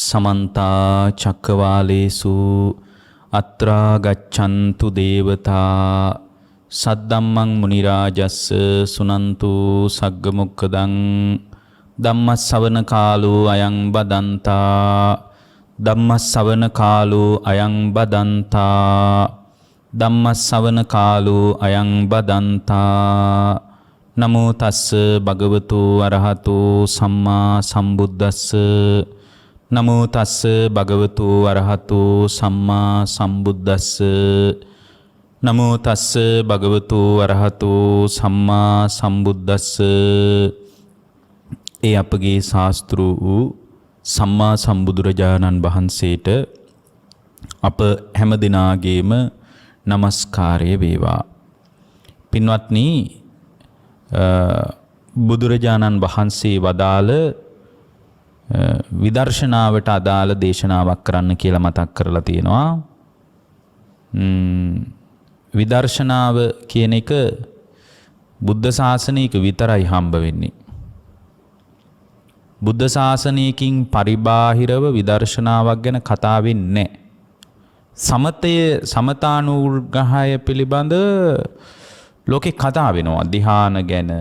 समन्ता चक्रवालेषु अत्रा गच्छन्तु देवता सद्दम्मं मुनिराजस्स सुनन्तु सग्गमुक्खदं धम्मස්සවන කාලෝ අයං බදන්තා ධම්මස්සවන කාලෝ අයං බදන්තා ධම්මස්සවන කාලෝ අයං බදන්තා නමෝ තස්ස භගවතු අරහතෝ සම්මා සම්බුද්දස්ස නමෝ තස්ස භගවතු අරහතෝ සම්මා සම්බුද්දස්ස නමෝ තස්ස භගවතු අරහතෝ සම්මා සම්බුද්දස්ස. ඒ අපගේ ශාස්ත්‍ර වූ සම්මා සම්බුදුරජාණන් වහන්සේට අප හැම දිනාගේම নমස්කාරය වේවා. පින්වත්නි, බුදුරජාණන් වහන්සේ වදාළ විදර්ශනාවට අදාළ දේශනාවක් කරන්න කියලා මතක් කරලා තියෙනවා. විදර්ශනාව කියන එක බුද්ධ ශාසනයක විතරයි හම්බ වෙන්නේ. බුද්ධ ශාසනයකින් පරිබාහිරව විදර්ශනාවක් ගැන කතා වෙන්නේ නැහැ. සමතානුග්‍රහය පිළිබඳ ලෝකේ කතා වෙනවා. ධ්‍යාන ගැන,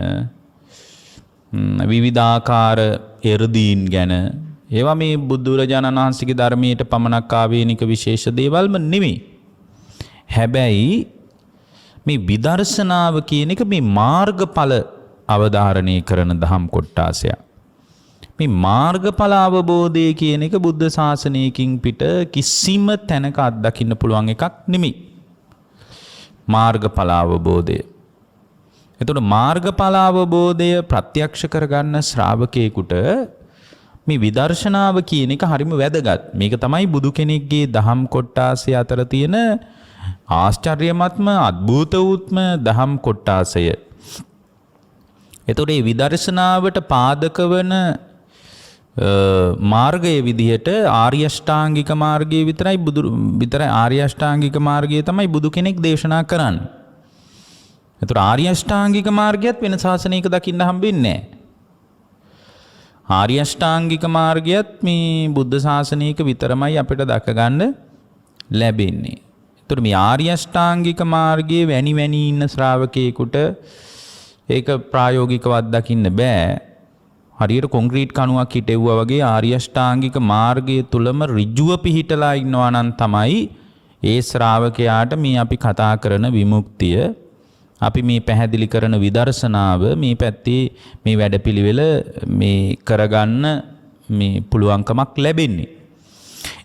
විවිධාකාර එර්දීන් ගැන. ඒවා මේ බුදුරජාණන් වහන්සේගේ ධර්මයට පමණක් ආවේනික විශේෂ දේවල්ම නෙමෙයි. හැබැයි මේ විදර්ශනාව කියන එක මේ මාර්ගඵල අවධාරණය කරන දහම් කොටාසයක්. මේ මාර්ගඵල අවබෝධය කියන එක බුද්ධ ශාසනයකින් පිට කිසිම තැනක අත්දකින්න පුළුවන් එකක් නෙමෙයි. මාර්ගඵල අවබෝධය. එතකොට මාර්ගඵල අවබෝධය ප්‍රත්‍යක්ෂ කරගන්න ශ්‍රාවකයෙකුට මේ විදර්ශනාව කියන එක හරිම වැදගත්. මේක තමයි බුදු කෙනෙක්ගේ දහම් කොටාසය අතර තියෙන ආශ්චර්යමත්ම අద్භූත වූත්ම දහම් කොටාසය. එතකොට මේ විදර්ශනාවට පාදක වන මාර්ගයේ විදිහට ආර්ය අෂ්ටාංගික මාර්ගයේ විතරයි ආර්ය අෂ්ටාංගික මාර්ගය තමයි බුදු කෙනෙක් දේශනා කරන්නේ. ඒතර ආර්ය අෂ්ටාංගික මාර්ගයත් වෙන ශාසනයක දකින්න හම්බෙන්නේ නැහැ. ආර්ය අෂ්ටාංගික මාර්ගයත් මේ බුද්ධ ශාසනයක විතරමයි අපිට දක ගන්න ලැබෙන්නේ. ඒතර මේ ආර්ය අෂ්ටාංගික මාර්ගයේ වැනි ඉන්න ශ්‍රාවකයෙකුට ඒක ප්‍රායෝගිකව දකින්න බෑ. හරියට කොන්ක්‍රීට් කණුවක් හිටෙව්වා වගේ ආර්ය අෂ්ටාංගික මාර්ගයේ තුලම ඍජුව පිහිටලා ඉන්නවා නම් තමයි ඒ ශ්‍රාවකයාට මේ අපි කතා කරන විමුක්තිය, අපි මේ පැහැදිලි කරන විදර්ශනාව, මේ පැත්තේ මේ වැඩපිළිවෙල මේ කරගන්න මේ පුළුවන්කමක් ලැබෙන්නේ.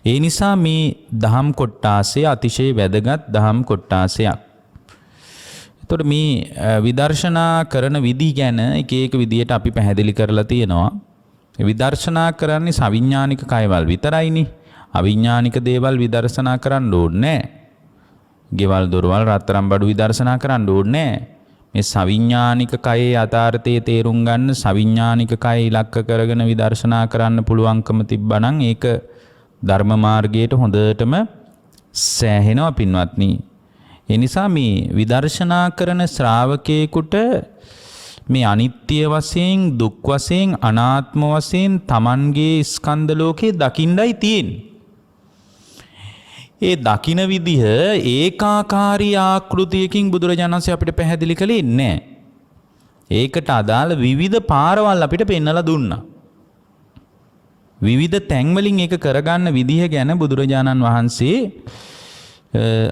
ඒ නිසා මේ දහම් කොටාසය අතිශය වැදගත් දහම් කොටාසයක්. එතකොට මේ විදර්ශනා කරන විදි ගැන එක විදියට අපි පැහැදිලි කරලා තියෙනවා. විදර්ශනා කරන්නේ සවිඥානික කයවල් විතරයිනේ. අවිඥානික දේවල් විදර්ශනා කරන්න ඕනේ නැහැ. ගෙවල් දොරවල් රත්තරන් බඩු විදර්ශනා කරන්න ඕනේ නැහැ. මේ සවිඥානික කයේ යථාර්ථයේ තේරුම් ගන්න, සවිඥානික කය ඉලක්ක කරගෙන විදර්ශනා කරන්න පුළුවන්කම තිබ්බනම් ඒක ධර්ම මාර්ගයට හොඳටම සෑහෙනවා පින්වත්නි. ඒ නිසා මේ විදර්ශනා කරන ශ්‍රාවකයෙකුට මේ අනිත්‍ය වශයෙන්, දුක් වශයෙන්, අනාත්ම වශයෙන් Tamanගේ ස්කන්ධ ලෝකේ දකින්නයි තියෙන්නේ. ඒ දකින විදිහ ඒකාකාරී ආකෘතියකින් බුදුරජාණන් වහන්සේ අපිට පැහැදිලි කළේ නැහැ. ඒකට අදාළ විවිධ පාරවල් අපිට පෙන්වලා දුන්නා. විවිධ තැන්වලින් ඒක කරගන්න විදිහ ගැන බුදුරජාණන් වහන්සේ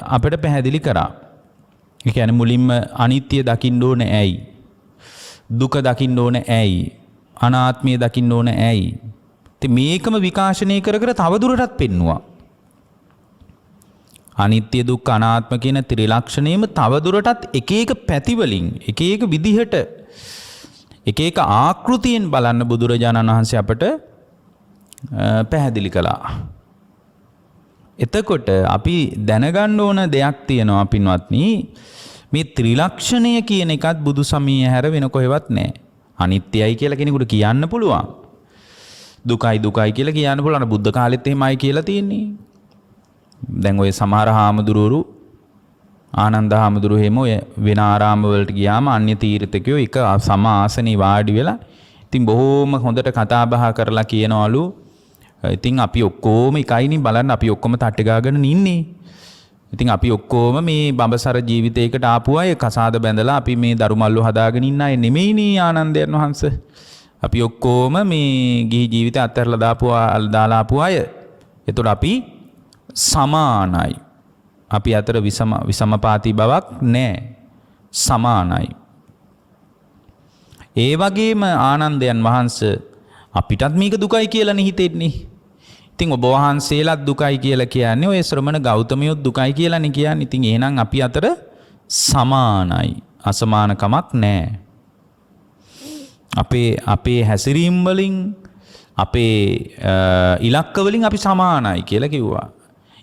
අපිට පැහැදිලි කරා. ඒ කියන්නේ මුලින්ම අනිත්‍ය දකින්න ඕනේ ඇයි? දුක දකින්න ඕනේ ඇයි? අනාත්මය දකින්න ඕනේ ඇයි? ඉතින් මේකම විකාශනය කර තවදුරටත් පෙන්නවා. අනිත්‍ය දුක්ඛ අනාත්ම කියන ත්‍රිලක්ෂණයම තවදුරටත් එක එක පැතිවලින්, එක එක විදිහට, එක එක ආකෘතියෙන් බලන්න බුදුරජාණන් වහන්සේ අපට පැහැදිලි කළා. එතකොට අපි දැනගන්න ඕන දෙයක් තියෙනවා පින්වත්නි. මේ ත්‍රිලක්ෂණය කියන එකත් බුදු සමීය හැර වෙන කොහෙවත් නැහැ. අනිත්‍යයි කියලා කෙනෙකුට කියන්න පුළුවන්. දුකයි කියලා කියන්න පුළුවන්. බුද්ධ කාලෙත් එහෙමයි කියලා තියෙන්නේ. දැන් ඔය සමහර හාමුදුරුවරු, ආනන්ද හාමුදුරුවෝ එහෙම ඔය වෙන ආරාම වලට ගියාම අන්‍ය තීර්ථකයෝ එක සම ආසනේ වාඩි වෙලා ඉතින් බොහෝම හොඳට කතා බහ කරලා කියනවලු ඉතින් අපි ඔක්කොම එකයිනේ බලන්න අපි ඔක්කොම තට්ටේ ගාගෙන ඉන්නේ. ඉතින් අපි ඔක්කොම මේ බඹසර ජීවිතයකට ආපු අය කසාද බැඳලා අපි මේ දරුමල්ලු හදාගෙන ඉන්න අය නෙමෙයිනේ ආනන්දයන් වහන්සේ. අපි ඔක්කොම මේ ගිහි ජීවිතය අත්හැරලා දාලා ආපු අය. එතකොට අපි සමානයි. අපි අතර විසමපාතී බවක් නැහැ. සමානයි. ඒ වගේම ආනන්දයන් වහන්සේ අපිටත් මේක දුකයි කියලානේ හිතෙන්නේ. ඉතින් ඔබ වහන්සේලාත් දුකයි කියලා කියන්නේ ඔය ශ්‍රමණ ගෞතමයොත් දුකයි කියලානේ කියන්නේ. ඉතින් එහෙනම් අපි අතර සමානයි. අසමානකමක් නැහැ. අපේ හැසිරීම් වලින් අපේ ඉලක්ක වලින් අපි සමානයි කියලා කිව්වා.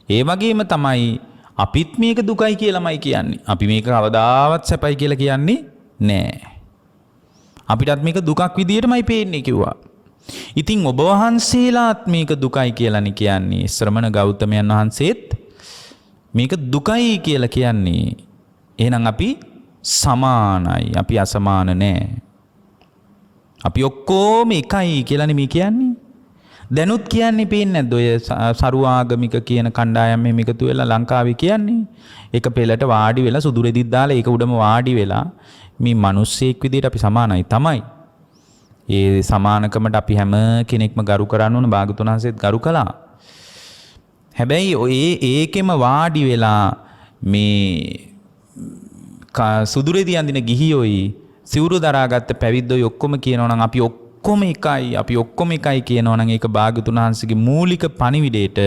ඒ වගේම තමයි අපිත් මේක දුකයි කියලාමයි කියන්නේ. අපි මේක කවදාවත් සැපයි කියලා කියන්නේ නැහැ. අපිටත් මේක දුකක් විදියටමයි පේන්නේ කිව්වා. ඉතින් ඔබ වහන්සේලාත් මේක දුකයි කියලානේ කියන්නේ. ශ්‍රමණ ගෞතමයන් වහන්සේත් මේක දුකයි කියලා කියන්නේ. එහෙනම් අපි සමානයි. අපි අසමාන නැහැ. අපි ඔක්කොම එකයි කියලානේ මේ කියන්නේ. දැනුත් කියන්නේ පේන්නේ නැද්ද ඔය සරුආගමික කියන කණ්ඩායම් මෙහෙම එකතු වෙලා ලංකාවේ කියන්නේ. එක පෙළට වාඩි වෙලා සුදු රෙදිත් දාලා ඒක උඩම වාඩි වෙලා මේ මිනිස්සෙක් විදියට අපි සමානයි තමයි. ඒ සමානකමට අපි හැම කෙනෙක්ම ගරු කරන්න ඕන. භාගතුන් වහන්සේත් ගරු කළා. හැබැයි ඔය ඒකෙම වාඩි වෙලා මේ සුදු රෙදි අඳින ගිහියෝයි සිවුරු දරාගත්ත පැවිද්දෝයි ඔක්කොම කියනවා නම් අපි ඔක්කොම එකයි. අපි ඔක්කොම එකයි කියනවා නම් ඒක භාගතුන් වහන්සේගේ මූලික පණිවිඩයට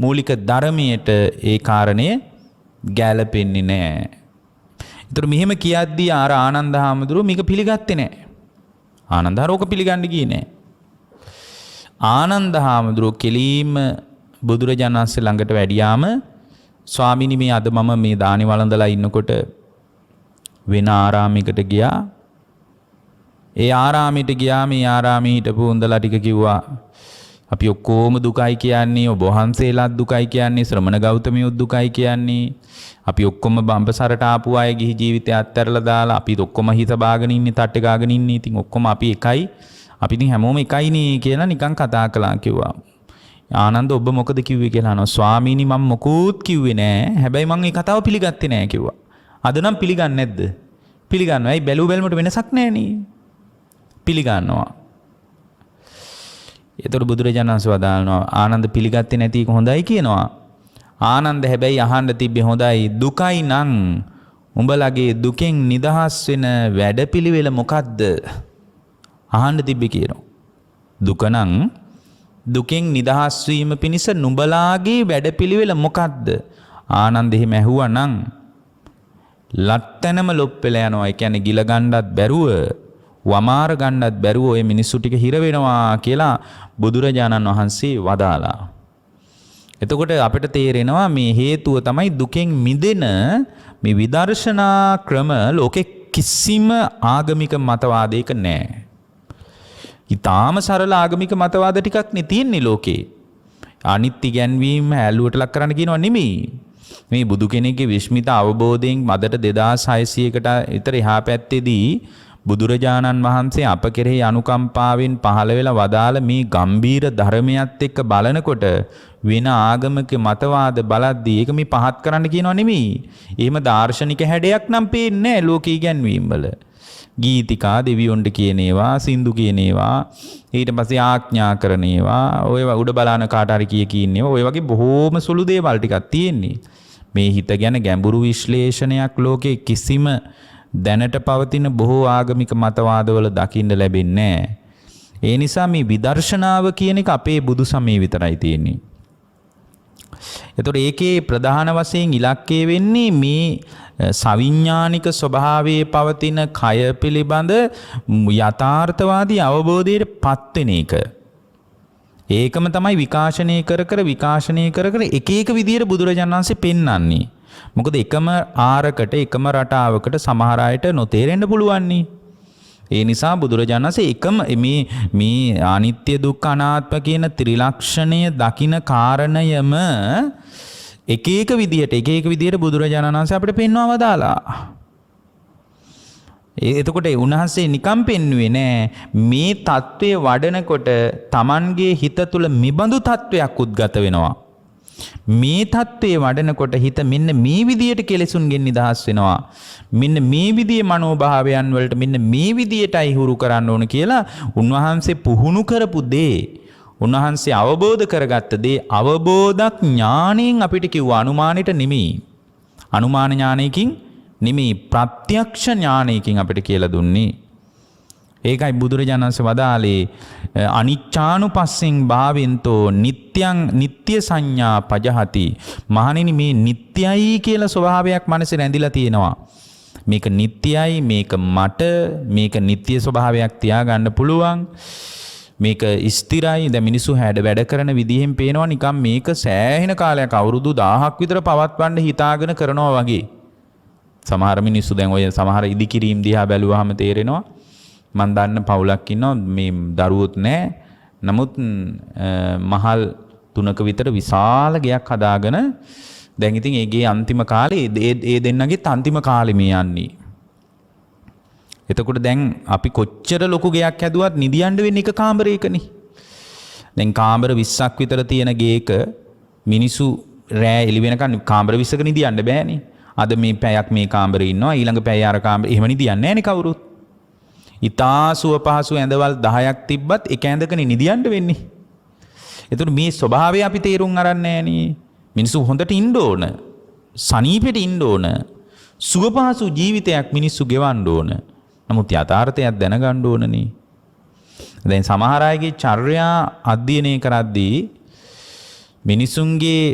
මූලික ධර්මයට ඒ කාරණය ගැලපෙන්නේ නැහැ. ඒතර මෙහෙම කියද්දී ආනන්ද හාමුදුරුවෝ මේක පිළිගත්තේ නැහැ. ආනන්ද හාරෝක පිළිගන්න ගියේ නැහැ. ආනන්ද හාමුදුරුවෝ කෙලින්ම බුදුරජාණන් වහන්සේ ළඟට වැඩියාම ස්වාමීනි මේ අද මම මේ දානි වළඳලා ඉන්නකොට වෙන ආරාමයකට ගියා. ඒ ආරාමයට ගියා. මේ ආරාමයේ හිටපු උන්දලා ටික කිව්වා අපි ඔක්කොම දුකයි කියන්නේ. ඔබ වහන්සේලාත් දුකයි කියන්නේ. ශ්‍රමණ ගෞතමියොත් දුකයි කියන්නේ. අපි ඔක්කොම බඹසරට ආපු අය ගිහි ජීවිතය අත්හැරලා දාලා අපි ඔක්කොම හිත බාගෙන ඉන්නේ තට්ටේ ගාගෙන ඉන්නේ. ඉතින් ඔක්කොම අපි එකයි. අපි ඉතින් හැමෝම එකයිනේ කියලා නිකන් කතා කළා කිව්වා. ආනන්ද ඔබ මොකද කිව්වේ කියලා අහනවා. ස්වාමීනි මම මොකුත් කිව්වේ නෑ. හැබැයි මම මේ කතාව පිළිගත්තේ නෑ කිව්වා. අද නම් පිළිගන්නේ නැද්ද? පිළිගන්නවා. ඇයි බැලු බැලමුට වෙනසක් නෑනේ. පිළිගන්නවා. ඒතර බුදුරජාණන් වහන්සේ වදාළනවා ආනන්ද පිළිගත්තේ නැති එක හොඳයි කියනවා. ආනන්ද හැබැයි අහන්න තිබ්බේ හොඳයි දුකයි නම් උඹලගේ දුකෙන් නිදහස් වෙන වැඩපිළිවෙල මොකද්ද? අහන්න තිබ්බේ කියනවා. දුක නම් දුකෙන් නිදහස් වීම පිණිස නුඹලාගේ වැඩපිළිවෙල මොකද්ද? ආනන්ද එහෙම ඇහුවා නම් ලත්තනම ලොප්පෙලා යනවා. ඒ කියන්නේ ගිල ගන්නත් බැරුව වමාර ගන්නත් බැරුව ඔය මිනිස්සු ටික හිර වෙනවා කියලා බුදුරජාණන් වහන්සේ වදාලා. එතකොට අපිට තේරෙනවා මේ හේතුව තමයි දුකෙන් මිදෙන මේ විදර්ශනා ක්‍රම ලෝකෙ කිසිම ආගමික මතවාදයක නැහැ. ඊටාම සරල ආගමික මතවාද ටිකක් නේ තියෙන්නේ ලෝකේ. අනිත්‍ය ගැන්වීම ඇලුවට ලක් කරන්න කියනවා නෙමෙයි. මේ බුදු කෙනෙක්ගේ විශ්මිත අවබෝධයෙන් මදට 2600කට විතර එහා පැත්තේදී බුදුරජාණන් වහන්සේ අප කෙරෙහි අනුකම්පාවෙන් පහළ වෙලා වදාළ මේ ගම්බීර ධර්මයත් එක්ක බලනකොට වෙන ආගමික මතවාද බලද්දී ඒක මේ පහත් කරන්න කියනවා නෙමෙයි. එහෙම දාර්ශනික හැඩයක් නම් පේන්නේ නැහැ ලෝකී ගැන්වීම් වල. ගීතිකා දෙවියොන්ට කියන ඒවා, සින්දු කියන ඒවා, ඊට පස්සේ ආඥා කරන ඒවා, ඔය උඩ බලාන කාට හරි කියන්නේ ඔය වගේ බොහෝම සුළු දේවල් ටිකක් තියෙන්නේ. මේ හිත ගැන ගැඹුරු විශ්ලේෂණයක් ලෝකේ කිසිම දැනට පවතින බොහෝ ආගමික මතවාදවල දකින්න ලැබෙන්නේ නැහැ. ඒ නිසා මේ විදර්ශනාව කියන එක අපේ බුදු සමයේ විතරයි තියෙන්නේ. එතකොට ඒකේ ප්‍රධාන වශයෙන් ඉලක්කය වෙන්නේ මේ සවිඥානික ස්වභාවයේ පවතින කය පිළිබඳ යථාර්ථවාදී අවබෝධයට පත් වෙන එක. ඒකම තමයි විකාශනය කර එක එක විදියට බුදුරජාණන් වහන්සේ පෙන්වන්නේ. මොකද එකම ආරකට එකම රටාවකට සමහර අයට නොතේරෙන්න පුළුවන් නේ. ඒ නිසා බුදුරජාණන් වහන්සේ එකම මේ අනිත්‍ය දුක්ඛ අනාත්ම කියන ත්‍රිලක්ෂණය දකින කාරණයම එක එක විදියට බුදුරජාණන් වහන්සේ අපිට පෙන්වව දාලා. එතකොට උන්වහන්සේ නිකම් පෙන්වුවේ නෑ මේ தત્ත්වයේ වඩනකොට Tamanගේ හිත තුළ මිබඳු தત્ත්වයක් උද්ගත වෙනවා. මේ தત્ත්වයේ වඩනකොට හිත මෙන්න මේ විදියට කෙලෙසුන්ගෙන් නිදහස් වෙනවා. මෙන්න මේ විදියේ මනෝභාවයන් වලට මෙන්න මේ විදියටයි හුරු කරන්න ඕන කියලා උන්වහන්සේ පුහුණු කරපු දේ, උන්වහන්සේ අවබෝධ කරගත්ත දේ අවබෝධක් ඥාණයෙන් අපිට කිව්වා, අනුමානෙට නෙමෙයි. අනුමාන ඥානයකින් නෙමෙයි, ප්‍රත්‍යක්ෂ ඥානයකින් අපිට කියලා දුන්නේ. ඒකයි බුදුරජාණන් වහන්සේ වදාළේ අනිච්චානුපස්සෙන් භාවෙන්තෝ නිත්‍යං නිත්‍ය සංඥා පජහති. මහණෙනි මේ නිට්ටයයි කියලා ස්වභාවයක් මනසේ රැඳිලා තියෙනවා. මේක නිට්ටයයි, මේක මට, මේක නිට්ටය ස්වභාවයක් තියාගන්න පුළුවන්. මේක ස්ථිරයි. දැන් මිනිස්සු වැඩ කරන විදිහෙන් පේනවා නිකම් මේක සෑහෙන කාලයක් අවුරුදු 1000ක් විතර පවත්වන්න හිතාගෙන කරනවා වගේ. සමහර මිනිස්සු දැන් ඔය සමහර ඉදිකිරීම් දිහා බැලුවාම තේරෙනවා. මන් දන්න පවුලක් ඉන්නවා මේ දරුවොත් නැහැ. නමුත් මහල් 3ක විතර විශාල ගයක් හදාගෙන දැන් ඉතින් ඒගේ අන්තිම කාලේ ඒ දෙන්නගෙත් අන්තිම කාලේ මේ යන්නේ. එතකොට දැන් අපි කොච්චර ලොකු ගයක් හැදුවත් නිදියන්න වෙන්නේ එක කාමරයකනේ. දැන් කාමර 20ක් විතර තියෙන ගේක මිනිසු රෑ එළි වෙනකන් කාමර 20ක නිදියන්න බෑනේ. අද මේ පැයක් මේ කාමරේ ඉන්නවා, ඊළඟ පැය අර කාමරේ. එහෙම නිදියන්නේ නැහැනේ කවුරුත්. ඉතා සුව පහසු ඇඳවල් 10ක් තිබ්බත් එක ඇඳකනේ නිදියන්න වෙන්නේ. එතකොට මේ ස්වභාවය අපි තේරුම් අරන් නැහනේ. මිනිස්සු හොඳට ඉන්න ඕන, සනීපෙට ඉන්න ඕන, සුව පහසු ජීවිතයක් මිනිස්සු ගෙවන්න ඕන. නමුත් යථාර්ථයක් දැනගන්න ඕනනේ. දැන් සමහර අයගේ චර්යා අධ්‍යයනය කරද්දී මිනිසුන්ගේ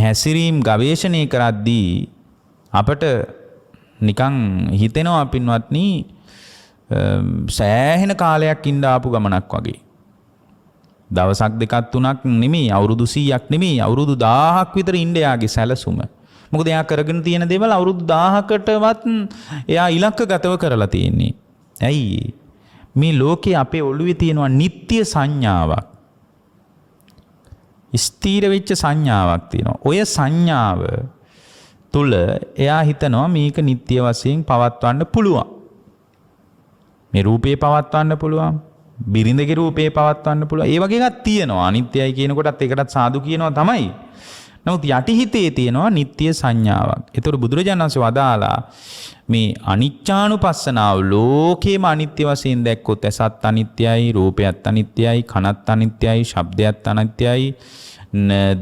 හැසිරීම් ගවේෂණය කරද්දී අපට නිකන් හිතෙනවා පින්වත්නි සෑහෙන කාලයක් ඉඳ ආපු ගමනක් වගේ. දවසක් දෙකක් තුනක් නෙමෙයි, අවුරුදු 100ක් නෙමෙයි, අවුරුදු 1000ක් විතර ඉන්න යාගේ සැලසුම. මොකද එයා කරගෙන තියෙන දේවල් අවුරුදු 1000කටවත් එයා ඉලක්කගතව කරලා තියෙන්නේ. ඇයි? මේ ලෝකේ අපේ ඔළුවේ තියෙනවා නිත්‍ය සංඥාවක්. ස්ථීර වෙච්ච සංඥාවක් තියෙනවා. ඔය සංඥාව තුල එයා හිතනවා මේක නිත්‍ය වශයෙන් පවත්වන්න පුළුවන්. මේ රූපේ පවත්වන්න පුළුවන්. බිරිඳගේ රූපේ පවත්වන්න පුළුවන්. ඒ වගේ එකක් තියෙනවා. අනිත්‍යයි කියනකොටත් ඒකටත් සාදු කියනවා තමයි. නමුත් යටිහිතේ තියෙනවා නිත්‍ය සංඥාවක්. ඒතර බුදුරජාණන් වහන්සේ වදාලා මේ අනිච්චානුපස්සනාව ලෝකේම අනිත්‍ය වශයෙන් දැක්කොත් ඇසත් අනිත්‍යයි, රූපයත් අනිත්‍යයි, කනත් අනිත්‍යයි, ශබ්දයත් අනිත්‍යයි,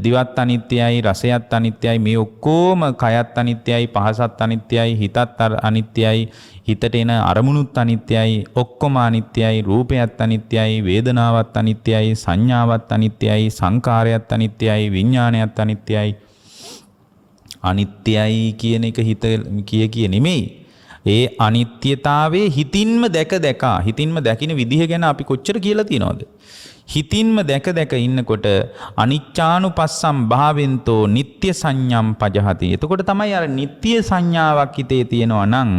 දිවත් අනිත්‍යයි, රසයත් අනිත්‍යයි, මේ ඔක්කොම කයත් අනිත්‍යයි, පහසත් අනිත්‍යයි, හිතත් අනිත්‍යයි, හිතට එන අරමුණුත් අනිත්‍යයි, ඔක්කොම අනිත්‍යයි, රූපයත් අනිත්‍යයි, වේදනාවත් අනිත්‍යයි, සංඥාවත් අනිත්‍යයි, සංකාරයත් අනිත්‍යයි, විඥානයත් අනිත්‍යයි. අනිත්‍යයි කියන එක හිත කිය නෙමෙයි. ඒ අනිත්‍යතාවයේ හිතින්ම දැක හිතින්ම දකින විදිහ ගැන අපි කොච්චර කියලා තියනවද? හිතින්ම දැක ඉන්නකොට අනිච්චානුපස්සම් භාවෙන්තෝ නිත්‍ය සංඥම් පජහති. එතකොට තමයි අර නිත්‍ය සංඥාවක් හිතේ තියෙනවා නම්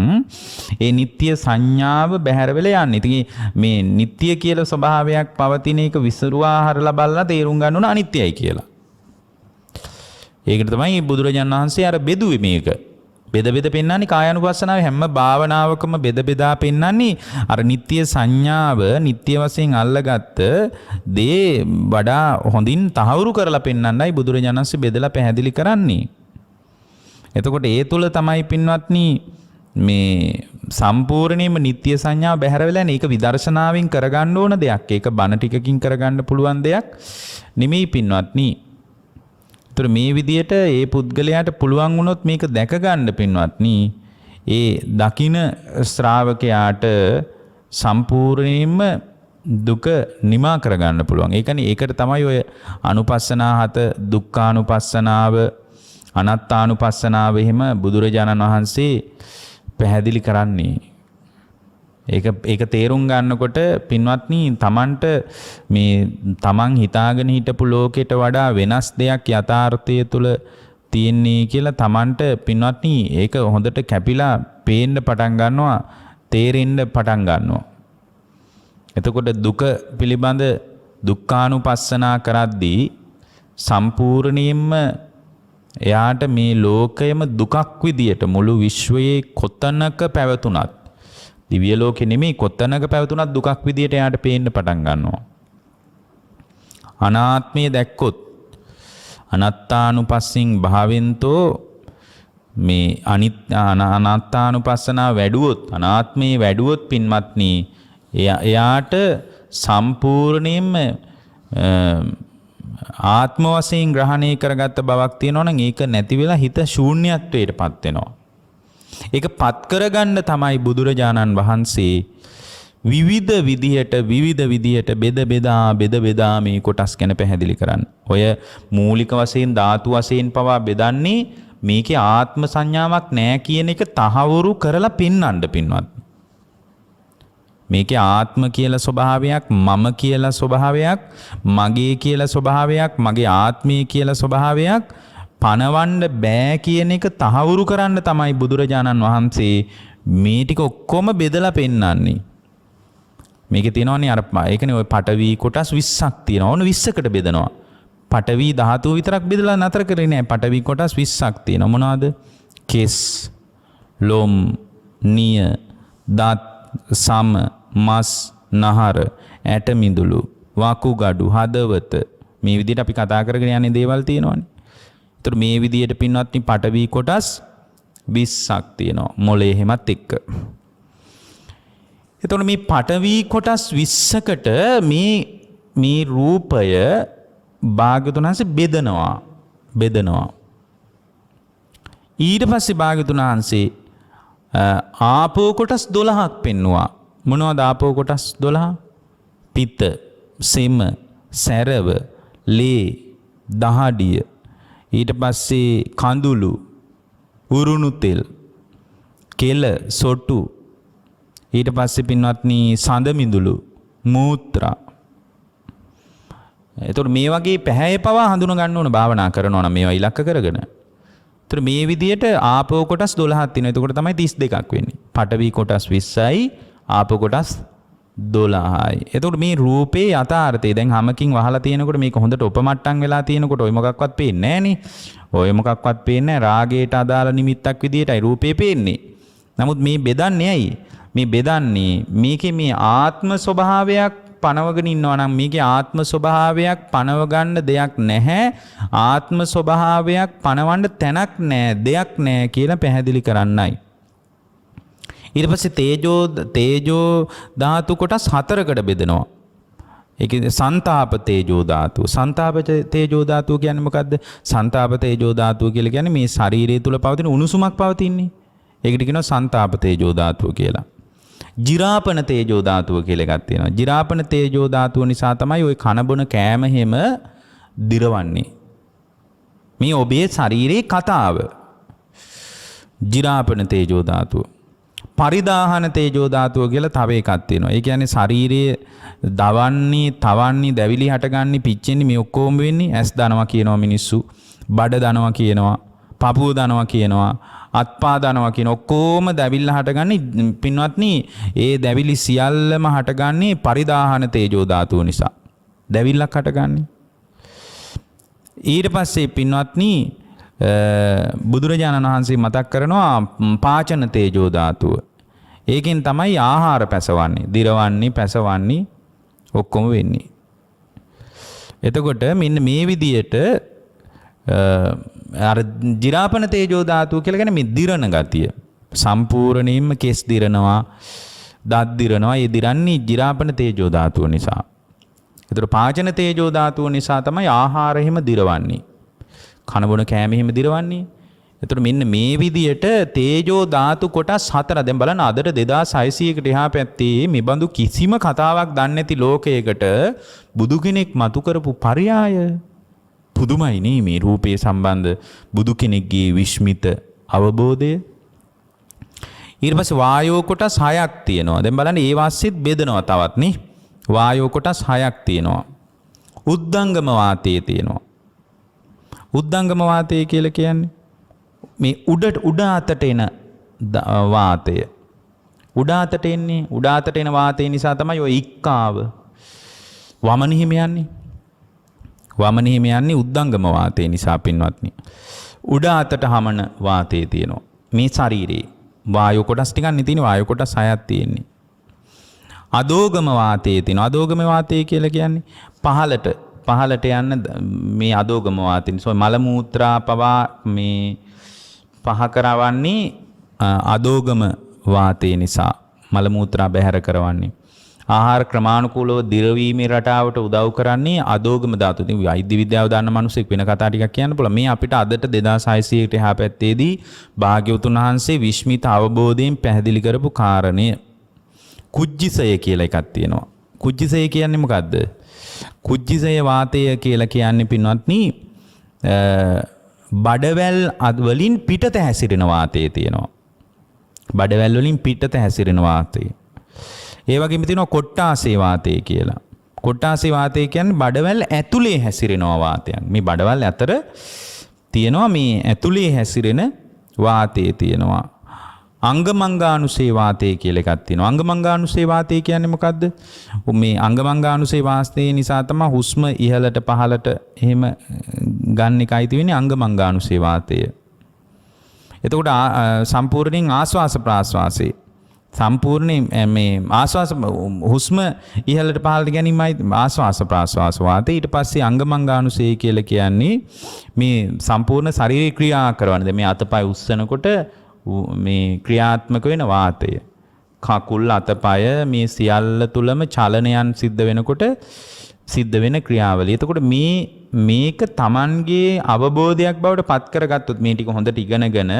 ඒ නිත්‍ය සංඥාව බැහැර වෙලා යන්නේ. ඉතින් මේ නිත්‍ය කියලා ස්වභාවයක් පවතින එක විසරුවා හරලා බලලා තේරුම් ගන්න ඕන අනිත්‍යයි කියලා. ඒකට තමයි බුදුරජාණන් වහන්සේ අර බෙදුවේ මේක. බෙද පෙන්නන්නේ කායानुපස්සනාවේ හැම භාවනාවකම බෙදා පෙන්නන්නේ අර නිත්‍ය සංඥාව නිත්‍ය වශයෙන් අල්ලගත්ත දේ වඩා හොඳින් තහවුරු කරලා පෙන්නන්නයි බුදුරජාණන් වහන්සේ බෙදලා පැහැදිලි කරන්නේ. එතකොට ඒ තුල තමයි පින්වත්නි මේ සම්පූර්ණයෙන්ම නිත්‍ය සංඥාව බැහැර වෙලා යන්නේ. ඒක විදර්ශනාවෙන් කරගන්න ඕන දෙයක්. ඒක බණ ටිකකින් කරගන්න පුළුවන් දෙයක් නෙමෙයි පින්වත්නි. ඒතර මේ විදියට ඒ පුද්ගලයාට පුළුවන් වුණොත් මේක දැක ගන්න පින්වත්නි, ඒ දකින ශ්‍රාවකයාට සම්පූර්ණයෙන්ම දුක නිමා කරගන්න පුළුවන්. ඒ කියන්නේ ඒකට තමයි ඔය අනුපස්සනා 7 දුක්ඛානුපස්සනාව, අනාත්තානුපස්සනාව එහෙම බුදුරජාණන් වහන්සේ පැහැදිලි කරන්නේ. ඒක තේරුම් ගන්නකොට පින්වත්නි තමන්ට මේ තමන් හිතාගෙන හිටපු ලෝකෙට වඩා වෙනස් දෙයක් යථාර්ථය තුළ තියෙන්නේ කියලා තමන්ට පින්වත්නි ඒක හොඳට කැපිලා පේන්න පටන් ගන්නවා, තේරෙන්න පටන් ගන්නවා. එතකොට දුක පිළිබඳ දුක්ඛානුපස්සනා කරද්දී සම්පූර්ණයෙන්ම එයාට මේ ලෝකයම දුකක් විදියට මුළු විශ්වයේ කොතනක පැවතුනත් දිව්‍ය ලෝකෙ නෙමෙයි කොතනක පැවතුනත් දුකක් විදියට එයාට පේන්න පටන් ගන්නවා. අනාත්මය දැක්කොත් අනත්තානුපස්සින් භාවෙන්තෝ මේ අනාත්තානුපස්සනා වැඩුවොත් අනාත්මයේ වැඩුවොත් පින්වත්නි එයාට සම්පූර්ණයෙන්ම ආත්ම වශයෙන් ග්‍රහණය කරගත්ත බවක් තියෙනවා නම් ඒක නැති වෙලා හිත ශූන්‍යත්වයටපත් වෙනවා. ඒක පත් කරගන්න තමයි බුදුරජාණන් වහන්සේ විවිධ විදිහට බෙද බෙදා මේ කොටස් ගැන පැහැදිලි කරන්නේ. ඔය මූලික වශයෙන් ධාතු වශයෙන් පවා බෙදන්නේ මේකේ ආත්ම සංඥාවක් නැහැ කියන එක තහවුරු කරලා පෙන්වන්න පින්වත්. මේකේ ආත්ම කියලා ස්වභාවයක්, මම කියලා ස්වභාවයක්, මගේ කියලා ස්වභාවයක්, මගේ ආත්මය කියලා ස්වභාවයක් පනවන්න බෑ කියන එක තහවුරු කරන්න තමයි බුදුරජාණන් වහන්සේ මේ ටික ඔක්කොම බෙදලා පෙන්වන්නේ. මේකේ තියෙනවනේ අර ඒකනේ ඔය පඨවි කොටස් 20ක් තියෙනවා. ඕන 20කට බෙදනවා. පඨවි ධාතුව විතරක් බෙදලා නතර කරේ නෑ. පඨවි කොටස් 20ක් තියෙනවා. මොනවද? කෙස්, ලොම්, නිය, දත්, සම, මස්, නහර, ඇට මිදුළු, වකුගඩු, හදවත මේ විදිහට අපි කතා කරගෙන යන්නේ දේවල් තියෙනවනේ. ඒතර මේ විදිහට පින්වත්නි පඨවි කොටස් 20ක් තියෙනවා. මොලේ හැමත් එක්ක. එතකොට මේ පඨවි කොටස් 20කට මේ රූපය භාග්‍යවතුන් වහන්සේ බෙදනවා. ඊට පස්සේ භාග්‍යවතුන් වහන්සේ ආපෝ කොටස් 12ක් පෙන්වුවා. මොනවද ආපෝ කොටස් 12? පිත්ත, සෙම, සැරව, ලේ, දහඩිය, ඊට පස්සේ කඳුළු, උරුණු තෙල්, කෙල, සොටු, ඊට පස්සේ පින්වත්නි සඳ මිදුළු, මූත්‍රා. එතකොට මේ වගේ පැහැය පවා හඳුන ගන්න ඕන භාවනා කරනවා නම් මේවා ඉලක්ක කරගෙන. එතකොට මේ විදියට ආපෝ කොටස් 12ක් තියෙනවා. එතකොට තමයි 32ක් වෙන්නේ. පඨවි කොටස් 20යි ආපෝ කොටස් 12යි. එතකොට මේ රූපේ යථාර්ථය දැන් හැමකින් වහලා තියෙනකොට මේක හොඳට උපමට්ටම් වෙලා තියෙනකොට ඔය මොකක්වත් පේන්නේ නැහනේ. ඔය මොකක්වත් පේන්නේ නැහැ. රාගයට අදාළ නිමිත්තක් විදියටයි රූපේ පේන්නේ. නමුත් මේ බෙදන්නේ ඇයි? මේ බෙදන්නේ මේකේ මේ ආත්ම ස්වභාවයක් පනවගෙන ඉන්නවා නම් මේකේ ආත්ම ස්වභාවයක් පනව ගන්න දෙයක් නැහැ. ආත්ම ස්වභාවයක් පනවන්න තැනක් නැහැ, දෙයක් නැහැ කියලා පැහැදිලි කරන්නයි. ඊට පස්සේ තේජෝ ධාතු කොටස් 4කට බෙදනවා. ඒකේ සංතාප තේජෝ ධාතුව. සංතාප තේජෝ ධාතුව කියන්නේ මොකද්ද? සංතාප තේජෝ ධාතුව කියලා කියන්නේ මේ ශරීරය තුල පවතින උණුසුමක් පවතින්නේ. ඒකට කියනවා සංතාප තේජෝ ධාතුව කියලා. ජිරාපන තේජෝ ධාතුව කියලා එකක් තියෙනවා. ජිරාපන තේජෝ ධාතුව නිසා තමයි ওই කන බොන කෑම හැම දිරවන්නේ. මේ ඔබේ ශරීරයේ කතාව. ජිරාපන තේජෝ ධාතුව. පරිදාහන තේජෝ ධාතුව කියලා තව එකක් තියෙනවා. ඒ කියන්නේ ශරීරයේ දවන්නේ, තවන්නේ, දැවිලි හටගන්නේ, පිච්චෙන්නේ මේ ඔක්කොම වෙන්නේ ඇස් දනවා කියනවා මිනිස්සු. බඩ දනවා කියනවා. පපුව දනවා කියනවා. අත්පා දනවා කියන ඔක්කොම දැවිල්ල හටගන්නේ පින්වත්නි ඒ දැවිලි සියල්ලම හටගන්නේ පරිදාහන තේජෝ ධාතුව නිසා. දැවිල්ලක් හටගන්නේ. ඊට පස්සේ පින්වත්නි බුදුරජාණන් වහන්සේ මතක් කරනවා පාචන තේජෝ ධාතුව. ඒකෙන් තමයි ආහාර පැසවන්නේ, දිරවන්නේ, පැසවන්නේ ඔක්කොම වෙන්නේ. එතකොට මෙන්න මේ විදියට අර ජිරාපන තේජෝ ධාතුව කියලා කියන්නේ මේ දිරණ ගතිය. සම්පූර්ණයෙන්ම කෙස් දිරනවා, දත් දිරනවා. ඒ දිරන්නේ ජිරාපන තේජෝ ධාතුව නිසා. ඒතර පාචන තේජෝ ධාතුව නිසා තමයි ආහාර හිම දිරවන්නේ. කන බොන කෑම හිම දිරවන්නේ. ඒතර මෙන්න මේ විදියට තේජෝ ධාතු කොටස් 4. දැන් බලන්න අදට 2600කට එහා පැත්තේ මේ බඳු කිසිම කතාවක් දන්නේ නැති ලෝකයකට බුදු කෙනෙක් මතු කරපු පරයාය පුදුමයි නේ මේ රූපයේ සම්බන්ධ බුදු කෙනෙක්ගේ විශ්මිත අවබෝධය. ඊට පස්සේ වායෝ කොටස් 6ක් තියෙනවා. දැන් බලන්න ඒ වාස්සෙත් බෙදනවා තවත් නේ. වායෝ කොටස් 6ක් තියෙනවා. උද්දංගම වාතය තියෙනවා. උද්දංගම වාතය කියලා කියන්නේ මේ උඩ අතට එන වාතය. උඩ අතට එන වාතය නිසා තමයි ඔය ඉක්කාව වමනෙහිම යන්නේ. වමනෙහිම යන්නේ උද්දංගම වාතය නිසා පින්වත්නි. උඩ අතට හමන වාතය තියෙනවා මේ ශරීරේ. වායු කොටස් ටිකක් නේ තියෙන්නේ. වායු කොටස් 6ක් තියෙන්නේ. අදෝගම වාතයේ තියෙනවා. අදෝගම වාතය කියලා කියන්නේ පහළට යන්න මේ අදෝගම වාතය. මල මූත්‍රා පවා මේ පහ කරවන්නේ අදෝගම වාතය නිසා. මල මූත්‍රා බැහැර කරවන්නේ. ආහාර ක්‍රමානුකූලව දිරවීමේ රටාවට උදව් කරන්නේ අදෝගම ධාතු. ඉතින් වෛද්‍ය විද්‍යාව දන්න මිනිස්සෙක් වෙන කතා ටිකක් කියන්න පුළුවන්. මේ අපිට අදට 2600කට එහා පැත්තේදී භාග්‍යවතුන් වහන්සේ විශ්මිත අවබෝධයෙන් පැහැදිලි කරපු කාරණය කුජ්ජිසය කියලා එකක් තියෙනවා. කුජ්ජිසය කියන්නේ මොකද්ද? කුජ්ජිසය වාතය කියලා කියන්නේ පින්වත්නි බඩවැල් වලින් පිටත හැසිරෙන වාතය තියෙනවා. බඩවැල් වලින් පිටත හැසිරෙන වාතය. ඒ වගේම තියෙනවා කොට්ටාසේ වාතය කියලා. කොට්ටාසේ වාතය කියන්නේ බඩවැල් ඇතුලේ හැසිරෙනවා වාතයක්. මේ බඩවැල් අතර තියෙනවා මේ ඇතුලේ හැසිරෙන වාතය තියෙනවා. අංගමංගානුසේ වාතය කියලා එකක් තියෙනවා. අංගමංගානුසේ වාතය කියන්නේ මොකද්ද? මේ අංගමංගානුසේ වාතය නිසා තමයි හුස්ම ඉහළට පහළට එහෙම ගන්න එකයි තියෙන්නේ අංගමංගානුසේ වාතය. එතකොට සම්පූර්ණයෙන් ආස්වාස ප්‍රාස්වාසයේ සම්පූර්ණයෙන් මේ ආස්වාස හුස්ම ඉහළට පහළට ගැනීමයි ආස්වාස ප්‍රාස්වාස වාතය. ඊට පස්සේ අංගමංගානුසේ කියලා කියන්නේ මේ සම්පූර්ණ ශරීර ක්‍රියා කරන මේ අතපය උස්සනකොට මේ ක්‍රියාත්මක වෙන වාතය. කකුල් අතපය මේ සියල්ල තුලම චලනයන් සිද්ධ වෙනකොට සිද්ධ වෙන ක්‍රියාවලිය. එතකොට මේක Tamanගේ අවබෝධයක් බවට පත් කරගත්තොත් මේ ටික හොඳට ඉගෙනගෙන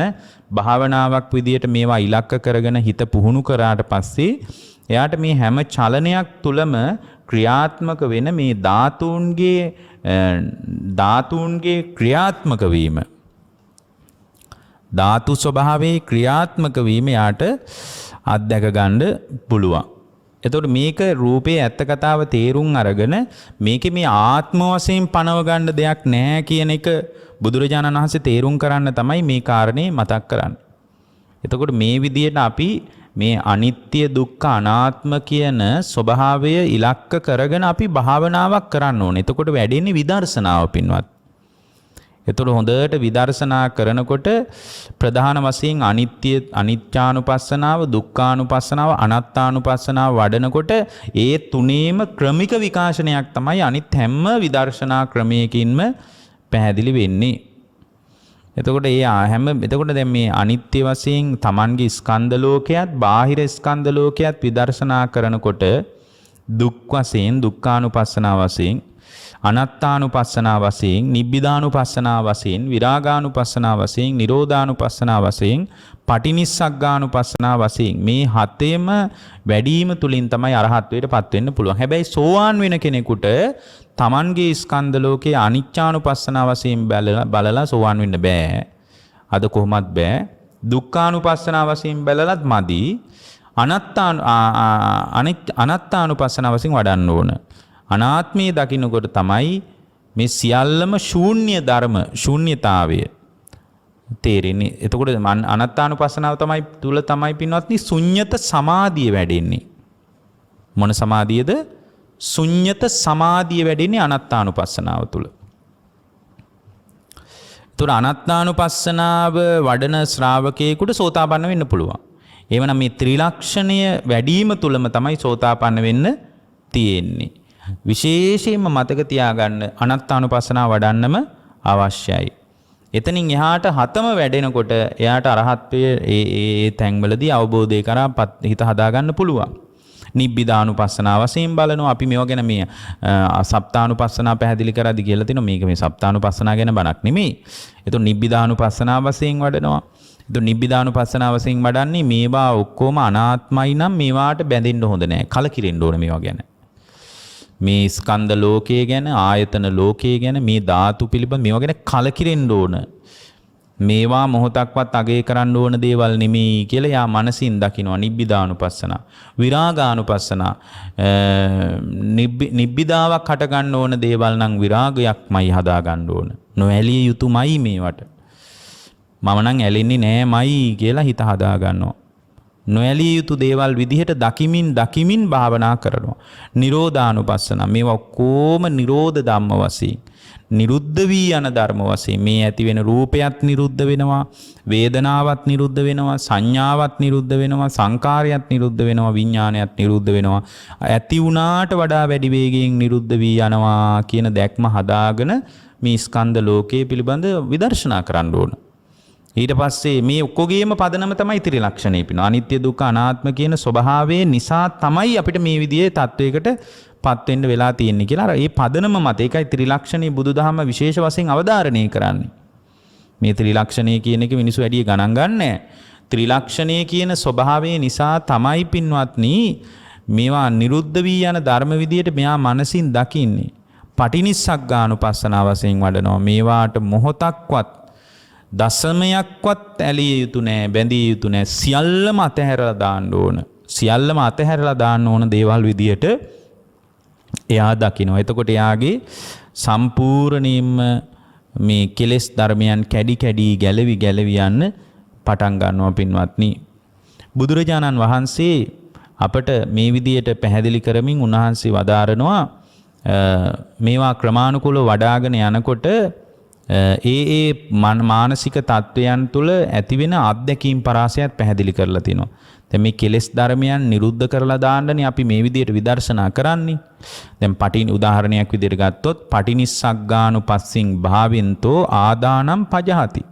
භාවනාවක් විදියට මේවා ඉලක්ක කරගෙන හිත පුහුණු කරාට පස්සේ එයාට මේ හැම චලනයක් තුලම ක්‍රියාත්මක වෙන මේ ධාතුන්ගේ ක්‍රියාත්මක වීම ධාතු ස්වභාවයේ ක්‍රියාත්මක වීම යාට අත්දැක ගන්න පුළුවන්. එතකොට මේක රූපේ ඇත්ත කතාව තේරුම් අරගෙන මේකේ මේ ආත්ම වශයෙන් පනව ගන්න දෙයක් නැහැ කියන එක බුදුරජාණන් වහන්සේ තේරුම් කරන්න තමයි මේ කාරණේ මතක් කරන්නේ. එතකොට මේ විදිහට අපි මේ අනිත්‍ය දුක්ඛ අනාත්ම කියන ස්වභාවය ඉලක්ක කරගෙන අපි භාවනාවක් කරන්න ඕනේ. එතකොට වැඩෙන්නේ විදර්ශනාව පින්වත්. එතකොට හොඳට විදර්ශනා කරනකොට ප්‍රධාන වශයෙන් අනිත්‍යානුපස්සනාව, දුක්ඛානුපස්සනාව, අනාත්තානුපස්සනාව වඩනකොට ඒ තුනේම ක්‍රමික විකාශනයක් තමයි අනිත් හැම විදර්ශනා ක්‍රමයකින්ම පැහැදිලි වෙන්නේ. එතකොට එතකොට දැන් මේ අනිත්‍ය වශයෙන් Tamanගේ ස්කන්ධ ලෝකයක්, බාහිර ස්කන්ධ ලෝකයක් විදර්ශනා කරනකොට දුක් වශයෙන්, දුක්ඛානුපස්සනාව වශයෙන්, අනාත්තානුපස්සනා වශයෙන්, නිබ්බිදානුපස්සනා වශයෙන්, විරාගානුපස්සනා වශයෙන්, නිරෝධානුපස්සනා වශයෙන්, පටිනිස්සග්ගානුපස්සනා වශයෙන් මේ හතේම වැඩිම තුලින් තමයි අරහත්ත්වයට පත් වෙන්න පුළුවන්. හැබැයි සෝවාන් වෙන කෙනෙකුට Tamanගේ ස්කන්ධ ලෝකයේ අනිච්චානුපස්සනා වශයෙන් බලලා සෝවාන් වෙන්න බෑ. අද කොහොමත් බෑ. දුක්ඛානුපස්සනා වශයෙන් බලලත් මදි. අනාත්තානුපස්සනා වශයෙන් වඩන්න ඕන. අනාත්මයේ දකින්නකොට තමයි මේ සියල්ලම ශූන්‍ය ධර්ම, ශූන්‍යතාවය තේරෙන්නේ. එතකොට අනාත්තානුපස්සනාව තමයි පින්වත්නි ශුන්්‍යත සමාධිය වැඩෙන්නේ. මොන සමාධියද? ශුන්්‍යත සමාධිය වැඩෙන්නේ අනාත්තානුපස්සනාව තුල. එතකොට අනාත්තානුපස්සනාව වඩන ශ්‍රාවකයෙකුට සෝතාපන්න වෙන්න පුළුවන්. එවනම් මේ ත්‍රිලක්ෂණය වැඩිම තුලම තමයි සෝතාපන්න වෙන්න තියෙන්නේ. විශේෂයෙන්ම මතක තියාගන්න අනාත්තානුපස්සනාව වඩන්නම අවශ්‍යයි. එතනින් එහාට හතම වැඩෙනකොට එයාට අරහත්ත්වයේ ඒ තැන්වලදී අවබෝධය කරා හිත හදාගන්න පුළුවන්. නිබ්බිදානුපස්සනාව වශයෙන් බලනවා. අපි මේවා ගැන මේ සප්තානුපස්සනාව පැහැදිලි කරද්දී කියලා තිනවා. මේක මේ සප්තානුපස්සනාව ගැන බණක් නෙමෙයි. එතකොට නිබ්බිදානුපස්සනාව වශයෙන් වඩනවා. එතකොට නිබ්බිදානුපස්සනාව වශයෙන් වඩන්නේ මේවා ඔක්කොම අනාත්මයි නම් මේවාට බැඳෙන්න හොඳ නැහැ. කලකිරෙන්න ඕන මේවා ගැන. මේ ස්කන්ධ ලෝකයේ ගැන, ආයතන ලෝකයේ ගැන, මේ ධාතු පිළිබඳ මේවා ගැන කලකිරෙන්න ඕන. මේවා මොහොතක්වත් අගය කරන්න ඕන දේවල් නෙමෙයි කියලා යා මනසින් දකිනවා. නිබ්බිදානුපස්සනා, විරාගානුපස්සනා, නිබ්බිදාවක් හට ගන්න ඕන දේවල් නම් විරාගයක්මයි හදා ගන්න ඕන. නොඇලිය යුතුමයි මේවට. මම නම් ඇලෙන්නේ නෑමයි කියලා හිත හදා ගන්නවා. නොඇලිය යුතු දේවල් විදිහට දකිමින් භාවනා කරනවා. නිරෝධානුපස්සන මේවා ඔක්කොම නිරෝධ ධම්ම වශයෙන්, නිරුද්ධ වී යන ධර්ම වශයෙන් මේ ඇති වෙන රූපයත් නිරුද්ධ වෙනවා, වේදනාවත් නිරුද්ධ වෙනවා, සංඥාවත් නිරුද්ධ වෙනවා, සංකාරයත් නිරුද්ධ වෙනවා, විඥානයත් නිරුද්ධ වෙනවා. ඇති වුණාට වඩා වැඩි වේගයෙන් නිරුද්ධ වී යනවා කියන දැක්ම හදාගෙන මේ ස්කන්ධ ලෝකයේ පිළිබඳ විදර්ශනා කරන්න ඕන. ඊට පස්සේ මේ ඔක්කොගේම පදනම තමයි ත්‍රිලක්ෂණය පිනවා. අනිත්‍ය දුක්ඛ අනාත්ම කියන ස්වභාවයේ නිසා තමයි අපිට මේ විදිහේ තත්වයකට පත් වෙන්න වෙලා තියෙන්නේ කියලා. අර ඒ පදනම මත ඒකයි ත්‍රිලක්ෂණී බුදුදහම විශේෂ වශයෙන් අවධාරණය කරන්නේ. මේ ත්‍රිලක්ෂණය කියන එක මිනිස්සු වැඩි ගණන් ගන්නෑ. ත්‍රිලක්ෂණය කියන ස්වභාවය නිසා තමයි පින්වත්නි මේවා නිරුද්ධ වී යන ධර්ම විදියට මෙයා මනසින් දකින්නේ. පටිනිස්සග්ගානුපස්සනාව වශයෙන් වඩනවා. මේවාට මොහොතක්වත් දසමයක්වත් ඇලිය යුතු නෑ, බැඳිය යුතු නෑ. සියල්ලම අතහැරලා දාන්න ඕන. සියල්ලම අතහැරලා දාන්න ඕන දේවල් විදියට එයා දකිනවා. එතකොට එයාගේ සම්පූර්ණයෙන්ම මේ කෙලෙස් ධර්මයන් කැඩි කැඩි ගැලවි ගැලවි යන්න පටන් ගන්නවා පින්වත්නි. බුදුරජාණන් වහන්සේ අපට මේ විදියට පැහැදිලි කරමින් උන්වහන්සේ වදාරනවා මේවා ක්‍රමානුකූලව වඩාගෙන යනකොට ඒ මානසික තත්වයන් තුළ ඇතිවෙන අත්දැකීම් පරාසයත් පැහැදිලි කරලා තිනවා. දැන් මේ කෙලෙස් ධර්මයන් නිරුද්ධ කරලා දාන්නනේ අපි මේ විදියට විදර්ශනා කරන්නේ. දැන් උදාහරණයක් විදියට ගත්තොත් පටිනිස්සග්ගානුපස්සින් භාවෙන්තෝ ආදානම් පජහති.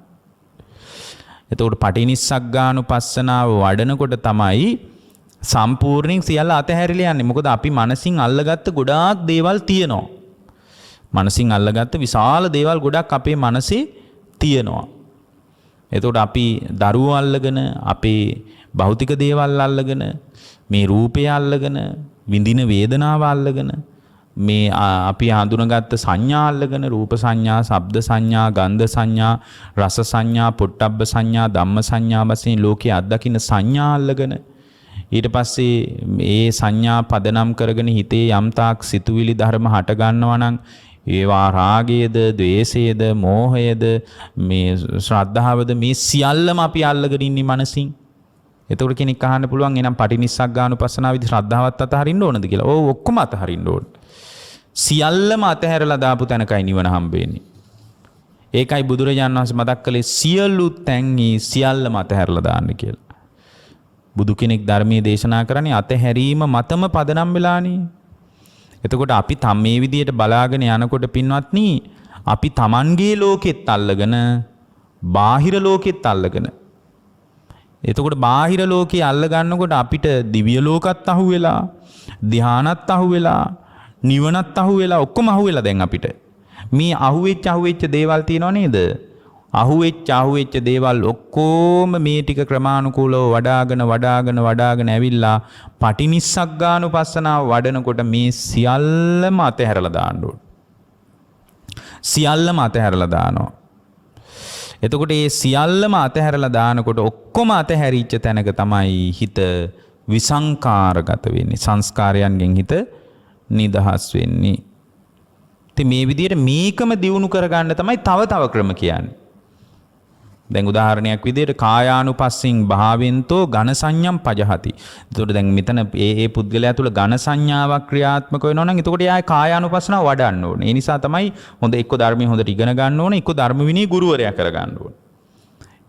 එතකොට පටිනිස්සග්ගානුපස්සනාව වඩනකොට තමයි සම්පූර්ණයෙන් සියල්ල අතහැරිලා යන්නේ. මොකද අපි මනසින් අල්ලගත්ත ගොඩාක් දේවල් තියෙනවා. මනසින් අල්ලගත්ත විශාල දේවල් ගොඩක් අපේ මනසේ තියෙනවා. එතකොට අපි දරුවෝ අල්ලගෙන, අපේ භෞතික දේවල් අල්ලගෙන, මේ රූපය අල්ලගෙන, විඳින වේදනාව අල්ලගෙන, මේ අපි හඳුනගත්ත සංඥා අල්ලගෙන, රූප සංඥා, ශබ්ද සංඥා, ගන්ධ සංඥා, රස සංඥා, පොට්ටබ්බ සංඥා, ධම්ම සංඥා වශයෙන් ලෝකයේ අත්දකින්න සංඥා අල්ලගෙන, ඊට පස්සේ මේ සංඥා පදනම් කරගෙන හිතේ යම්තාක් සිතුවිලි ධර්ම හට ගන්නවා නම් ඒවා රාගයේද, ද්වේෂයේද, මෝහයේද, මේ ශ්‍රද්ධාවද, මේ සියල්ලම අපි අල්ලගෙන ඉන්නේ මනසින්. එතකොට කෙනෙක් අහන්න පුළුවන් එනම් පටිනිස්සග්ගානුපස්සනාවේදී ශ්‍රද්ධාවත් අතහරින්න ඕනද කියලා. ඔව් ඔක්කොම අතහරින්න ඕන. සියල්ලම අතහැරලා දාපු තැනකයි නිවන හම්බ වෙන්නේ. ඒකයි බුදුරජාණන් වහන්සේ මතක් කළේ සියලු තැන්හි සියල්ලම අතහැරලා දාන්න කියලා. බුදු කෙනෙක් ධර්මයේ දේශනා කරන්නේ අතහැරීම මතම පදනම් වෙලානේ. එතකොට අපි මේ විදියට බලාගෙන යනකොට පින්වත්නි අපි Tamanගේ ලෝකෙත් අල්ලගෙන බාහිර ලෝකෙත් අල්ලගෙන, එතකොට බාහිර ලෝකේ අල්ල ගන්නකොට අපිට දිව්‍ය ලෝකත් අහු වෙලා, ධ්‍යානත් අහු වෙලා, නිවනත් අහු වෙලා, ඔක්කොම අහු වෙලා දැන් අපිට මේ අහුවෙච්ච දේවල් තියෙනව නේද? අහුවෙච්ච දේවල් ඔක්කොම මේ ටික ක්‍රමානුකූලව වඩාගෙන ඇවිල්ලා පටිනිස්සග්ගානුපස්සනාව වඩනකොට මේ සියල්ලම අතහැරලා දාන්න ඕන. සියල්ලම අතහැරලා දානවා. එතකොට මේ සියල්ලම අතහැරලා දානකොට ඔක්කොම අතහැරිච්ච තැනක තමයි හිත විසංකාරගත වෙන්නේ. සංස්කාරයන්ගෙන් හිත නිදහස් වෙන්නේ. ඉතින් මේ විදිහට මේකම දියුණු කරගන්න තමයි තව ක්‍රම කියන්නේ. දැන් උදාහරණයක් විදිහට කායානුපස්සින් භාවෙන්තෝ ඝන සංඥම් පජහති. එතකොට දැන් මෙතන ඒ පුද්ගලයා තුළ ඝන සංඥාවක් ක්‍රියාත්මක වෙනවා නම් එතකොට එයා කායානුපස්සනාව වඩන්න ඕනේ. ඒ නිසා තමයි හොඳ එක්ක ධර්මයේ හොඳට ඉගෙන ගන්න ඕනේ, එක්ක ධර්ම විනී ගුරුවරයා කරගන්න ඕනේ.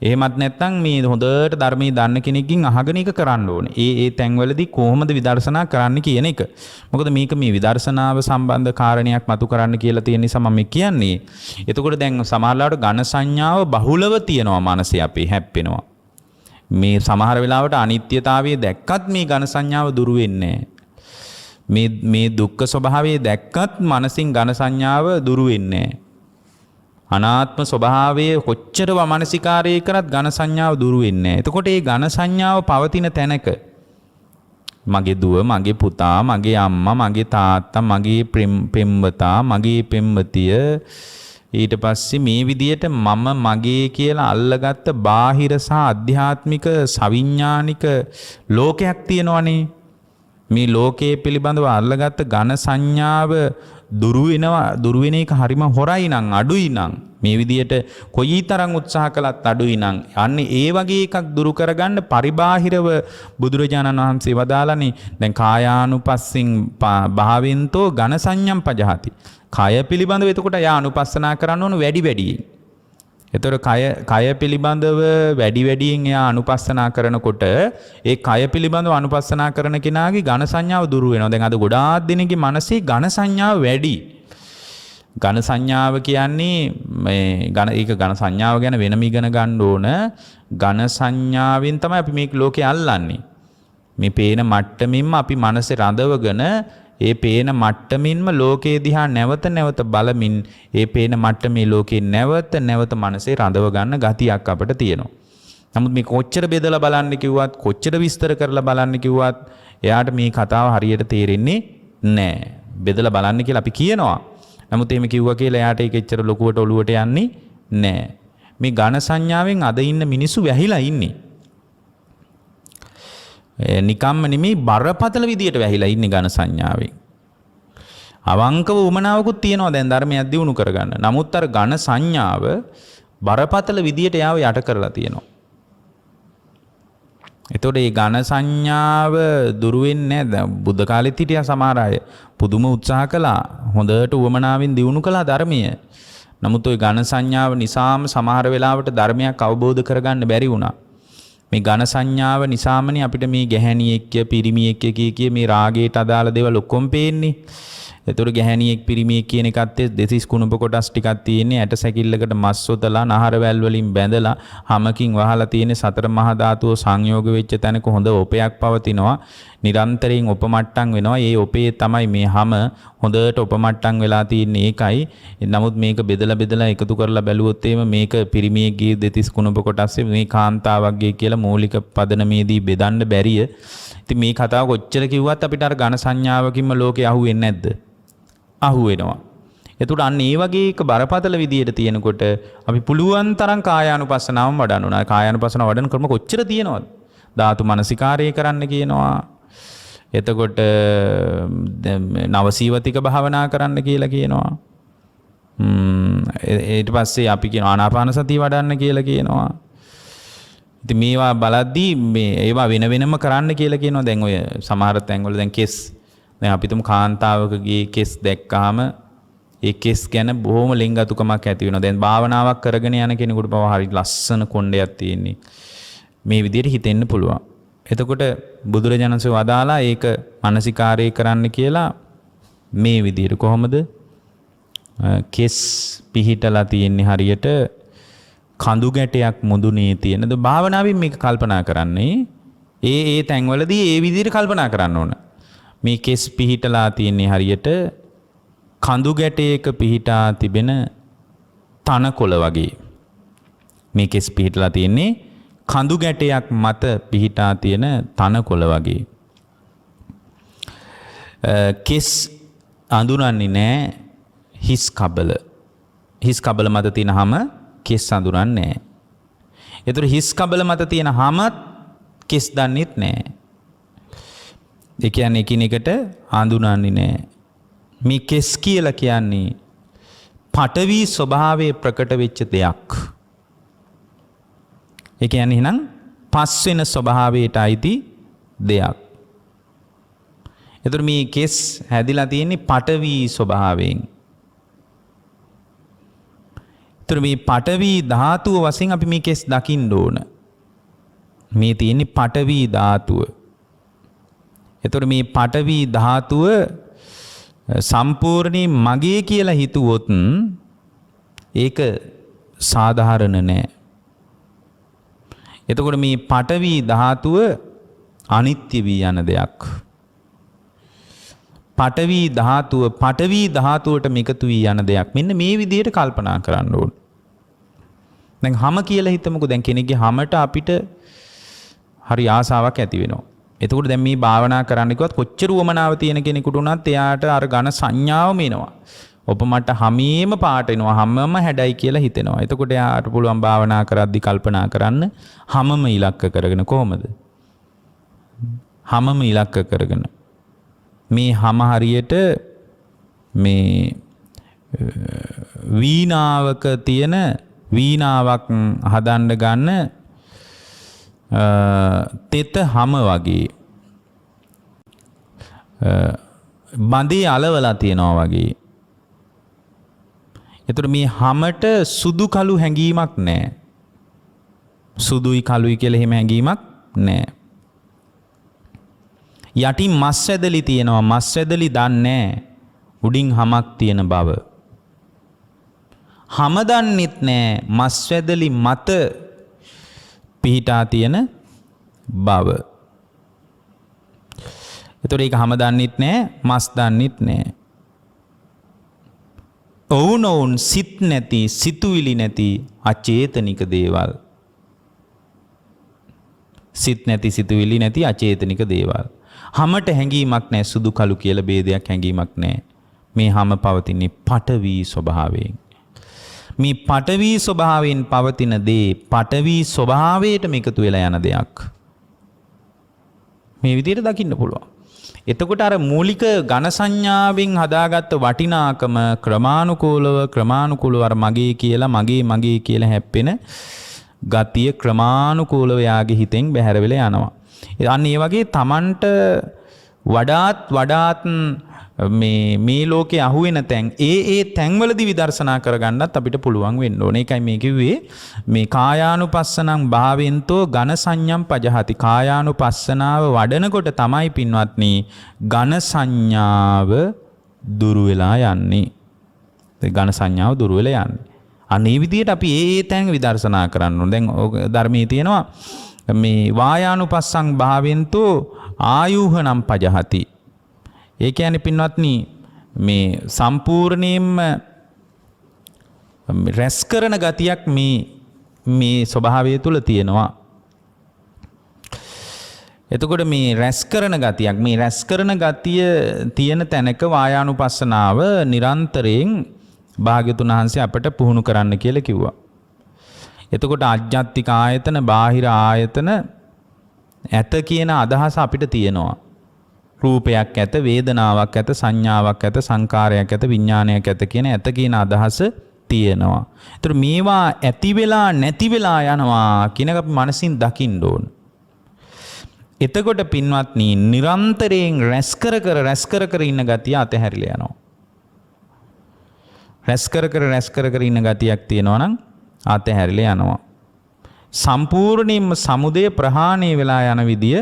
එහෙමත් නැත්නම් මේ හොඳට ධර්මයේ දන්න කෙනෙක්ගෙන් අහගෙන එක කරන්න ඕනේ. ඒ තැන්වලදී කොහොමද විදර්ශනා කරන්න කියන එක. මොකද මේක මේ විදර්ශනාව සම්බන්ධ කාරණයක් මතු කරන්න කියලා තියෙන නිසා මම කියන්නේ. එතකොට දැන් සමහරවිට ඝන සංඥාව බහුලව තියෙනවා මනසේ අපේ හැප්පෙනවා. මේ සමහර වෙලාවට අනිත්‍යතාවය දැක්කත් මේ ඝන සංඥාව දුරු වෙන්නේ නැහැ. මේ දුක්ඛ ස්වභාවය දැක්කත් මනසින් ඝන සංඥාව දුරු වෙන්නේ නැහැ. අනාත්ම ස්වභාවයේ කොච්චර වමනසිකාරය කරත් ඝන සංඥාව දුරු වෙන්නේ නැහැ. එතකොට මේ ඝන සංඥාව පවතින තැනක මගේ දුව, මගේ පුතා, මගේ අම්මා, මගේ තාත්තා, මගේ පෙම්වතා, මගේ පෙම්වතිය, ඊට පස්සේ මේ විදියට මම මගේ කියලා අල්ලගත්ත බාහිර සහ අධ්‍යාත්මික සවිඥානික ලෝකයක් තියෙනවනේ. මේ ලෝකයේ පිළිබඳව අල්ලගත්ත ඝන සංඥාව දුරු වෙන එක හරිම හොරයි නම් අඩුයි නම් මේ විදියට කොයිතරම් උත්සාහ කළත් අඩුයි නම් අන්නේ ඒ වගේ එකක් දුරු කරගන්න පරිබාහිරව බුදුරජාණන් වහන්සේ වදාළනේ දැන් කායානුපස්සින් භාවෙන්තෝ ඝන සංඤම් පජහති. කය පිළිබඳව එතකොට යා අනුපස්සනා කරන්න ඕන වැඩි වැඩියෙන්. එතකොට කය පිළිබඳව වැඩි වැඩියෙන් එයා අනුපස්සනා කරනකොට ඒ කය පිළිබඳව අනුපස්සනා කරන කෙනාගේ ඝන සංඥාව දුරු වෙනවා. දැන් අද ගොඩාක් දෙනෙක්ගේ මනසේ ඝන සංඥාව වැඩි. ඝන සංඥාව කියන්නේ ඒක ඝන සංඥාව ගැන වෙනම ඉගෙන ගන්න ඕන. ඝන සංඥාවෙන් තමයි අපි මේ ලෝකේ අල්ලන්නේ. මේ පේන මට්ටමින්ම අපි මනසේ රඳවගෙන ඒ පේන මට්ටමින්ම ලෝකේ දිහා නැවත නැවත බලමින් ඒ පේන මට්ටමේ ලෝකේ නැවත නැවත මනසේ රඳව ගන්න ගතියක් අපිට තියෙනවා. නමුත් මේ කොච්චර බෙදලා බලන්න කිව්වත් කොච්චර විස්තර කරලා බලන්න කිව්වත් එයාට මේ කතාව හරියට තේරෙන්නේ නැහැ. බෙදලා බලන්න කියලා අපි කියනවා. නමුත් එහෙම කිව්වා කියලා එයාට ඒක එච්චර ලොකුවට ඔලුවට යන්නේ නැහැ. මේ ඝන සංඥාවෙන් අද ඉන්න මිනිස්සු වැහිලා ඉන්නේ. නිකම්ම නෙමෙයි බරපතල විදියට වැහිලා ඉන්නේ ඝන සංඥාවෙන්. අවංකව උමනාවකුත් තියෙනවා දැන් ධර්මයක් දියුණු කරගන්න. නමුත් අර ඝන සංඥාව බරපතල විදියට යාව යට කරලා තියෙනවා. එතකොට මේ ඝන සංඥාව දුරු වෙන්නේ නැහැ. බුද්ධ කාලෙත් හිටියා සමහර අය. පුදුම උත්සාහ කළා. හොඳට උවමනාවෙන් දියුණු කළා ධර්මය. නමුත් ওই ඝන සංඥාව නිසාම සමහර වෙලාවට ධර්මයක් අවබෝධ කරගන්න බැරි වුණා. මේ ඝන සංඥාව නිසාමනේ අපිට මේ ගැහැණියෙක් පිරිමියෙක් කිය මේ රාගයට අදාළ දේවල් ඔක්කොම පේන්නේ. ඒතර ගැහැණියෙක් පිරිමියෙක් කියන එකත් දෙසිස් කුණප කොටස් ටිකක් තියෙන්නේ. ඇට සැකිල්ලකට මස් සොතලා නහර වැල් වලින් බැඳලා හැමකින් වහලා තියෙන සතර මහා ධාතුව සංයෝග වෙච්ච තැනක හොඳ ඔපයක් පවතිනවා. නිරන්තරයෙන් උපමට්ටම් වෙනවා. ඒ ඔපේ තමයි මේ හැම හොඳට උපමට්ටම් වෙලා තියෙන්නේ ඒකයි. නමුත් මේක බෙදලා එකතු කරලා බැලුවොත් මේක පිරිමියෙක්ගේ දෙතිස් කුණප කොටස් මේ කාන්තාවක්ගේ කියලා මූලික පදනමේදී බෙදන්න බැරිය. ඉතින් මේ කතාව කොච්චර කිව්වත් අපිට අර ඝන සංඥාවකින්ම ලෝකේ අහුවෙන්නේ නැද්ද? අහුවෙනවා. එතකොට අන්න ඒ වගේ එක බරපතල විදියට තියෙනකොට අපි පුළුවන් තරම් කායානුපස්සනාවම වඩන්න ඕන. කායානුපස්සනාව වඩන ක්‍රම කොච්චර තියෙනවද? ධාතු මනසිකාරය කරන්න කියනවා. එතකොට නවසීවතික භාවනා කරන්න කියලා කියනවා. ඊට පස්සේ අපි කියන ආනාපාන සතිය වඩන්න කියලා කියනවා. ඉතින් මේවා බලද්දී මේ ඒවා වෙන වෙනම කරන්න කියලා කියනවා. දැන් ඔය සමහර තැන්වල දැන් කෙස් දැන් අපි තුමු කාන්තාවකගේ කෙස් දැක්කාම ඒ කෙස් ගැන බොහොම ලෙන්ගතුකමක් ඇති වෙනවා. දැන් භාවනාවක් කරගෙන යන කෙනෙකුට පවා හරි ලස්සන කොණ්ඩයක් තියෙන්නේ. මේ විදිහට හිතෙන්න පුළුවන්. එතකොට බුදුරජාණන් වහන්සේ වදාලා ඒක මානසිකාරය කරන්න කියලා මේ විදිහට කොහොමද? කෙස් පිහිටලා තියෙන්නේ හරියට කඳු ගැටයක් මුදුනේ තියෙනද භාවනාවෙන් මේක කල්පනා කරන්නේ. ඒ තැන්වලදී ඒ විදිහට කල්පනා කරන්න ඕන. මේ කෙස් පිහිටලා තියෙන්නේ හරියට කඳු ගැටයක පිහිටා තිබෙන තනකොළ වගේ. මේ කෙස් පිහිටලා තියෙන්නේ කඳු ගැටයක් මත පිහිටා තියෙන තනකොළ වගේ. කෙස් අඳුරන්නේ නැහැ හිස් කබල. හිස් කබල මත තියෙන හැම කෙස් අඳුරන්නේ නැහැ. ඒතර හිස් කබල මත තියෙන හැමත් කෙස් දන්නෙත් නැහැ. ඒ කියන්නේ එකිනෙකට අඳුනන්නේ නැහැ. මේ කෙස් කියලා කියන්නේ පඨවි ස්වභාවයේ ප්‍රකට වෙච්ච දෙයක්. ඒ කියන්නේ එහෙනම් පස් වෙන ස්වභාවයට අයිති දෙයක්. ඒතර මේ කෙස් හැදිලා තියෙන්නේ පඨවි ස්වභාවයෙන්. ඒතර මේ පඨවි ධාතුව වශයෙන් අපි මේ කෙස් දකින්න ඕන. මේ තියෙන්නේ පඨවි ධාතුව. ඒතර මේ පඨවි ධාතුව සම්පූර්ණයෙන් මගේ කියලා හිතුවොත් ඒක සාධාරණ නෑ. එතකොට මේ පඨවි ධාතුව අනිත්‍ය වී යන දෙයක්. පඨවි ධාතුවට එකතු වී යන දෙයක්. මෙන්න මේ විදිහට කල්පනා කරන්න ඕන. දැන් හැම කියලා හිතමුකෝ. දැන් කෙනෙක්ගේ හැමට අපිට හරි ආසාවක් ඇති වෙනවා. එතකොට දැන් මේ භාවනා කරන්න කිව්වත් කොච්චර උවමනාව තියෙන කෙනෙකුට උනත් එයාට අර ඝන සංඥාවම එනවා. ඔපමට හැමීම පාට එනවා. හැමම හැඩයි කියලා හිතෙනවා. එතකොට එයාට පුළුවන් භාවනා කරද්දි කල්පනා කරන්න හැමම ඉලක්ක කරගෙන කොහොමද? හැමම ඉලක්ක කරගෙන මේ හැම හරියට මේ වීණාවක තියෙන වීණාවක් හදන්න ගන්න තෙත හැම වගේ බඳේ අලවලා තියනවා වගේ. එතකොට මේ හැමට සුදු කළු හැඟීමක් නැහැ. සුදුයි කළුයි කියලා එහෙම හැඟීමක් නැහැ. යටින් මස් ඇදලි තියෙනවා. මස් ඇදලි දන්නේ උඩින් හැමක් තියෙන බව. හැම දන්නෙත් නැහැ මස් ඇදලි මත පිහිටා තියෙන බව. එතකොට ඒක හැම දන්නෙත් නැහැ මස් දන්නෙත් නැහැ. ඔවුනොවුන් සිත් නැති සිතුවිලි නැති අචේතනික දේවල්. සිත් නැති සිතුවිලි නැති අචේතනික දේවල්. හැමට හැඟීමක් නැහැ සුදු කළු කියලා ભેදයක් හැඟීමක් නැහැ. මේ හැම පවතින්නේ පඨවි ස්වභාවයෙන්. මේ පඨවි ස්වභාවයෙන් පවතින දේ පඨවි ස්වභාවයටම එකතු වෙලා යන දෙයක්. මේ විදිහට දකින්න පුළුවන්. එතකොට අර මූලික ඝන සංඥාවෙන් හදාගත්ත වටිනාකම ක්‍රමානුකූලව අර මගේ කියලා හැප්පෙන ගතිය ක්‍රමානුකූලව යාගේ හිතෙන් බැහැර වෙලා යනවා. අන්න ඒ වගේ Tamanට වඩාත් මේ ලෝකේ අහුවෙන තැන් ඒ තැන්වලදී විදර්ශනා කරගන්නත් අපිට පුළුවන් වෙන්න ඕනේ. ඒකයි මේ කිව්වේ මේ කායානුපස්සනං භාවෙන්තෝ ඝන සංඥම් පජහති. කායානුපස්සනාව වඩනකොට තමයි පින්වත්නි ඝන සංඥාව දුරු වෙලා යන්නේ. ඝන සංඥාව දුරු වෙලා යන්නේ. අනේ විදිහට අපි ඒ තැන් විදර්ශනා කරන්න ඕනේ. දැන් ධර්මයේ තියෙනවා මේ වායානුපස්සං භාවෙන්තෝ ආයුහනම් පජහති. ඒ කියන්නේ පින්වත්නි මේ සම්පූර්ණයෙන්ම රැස් කරන ගතියක් මේ ස්වභාවය තුල තියෙනවා. එතකොට මේ රැස් කරන ගතිය තියෙන තැනක වායානුපස්සනාව නිරන්තරයෙන් භාග්‍යතුන් වහන්සේ අපට පුහුණු කරන්න කියලා කිව්වා. එතකොට ආධ්‍යාත්මික ආයතන බාහිර ආයතන ඇත කියන අදහස අපිට තියෙනවා. රූපයක් ඇත, වේදනාවක් ඇත, සංඥාවක් ඇත, සංකාරයක් ඇත, විඥානයක් ඇත කියන ඇත කියන අදහස තියෙනවා. ඒතර මේවා ඇති වෙලා නැති වෙලා යනවා කියන එක අපි මනසින් දකින්න ඕන. එතකොට පින්වත්නි නිරන්තරයෙන් රැස් කර ඉන්න ගතිය අතහැරිලා යනවා. රැස් කර ඉන්න ගතියක් තියෙනවා නම් අතහැරිලා යනවා. සම්පූර්ණයෙන්ම සමුදය ප්‍රහාණය වෙලා යන විදිය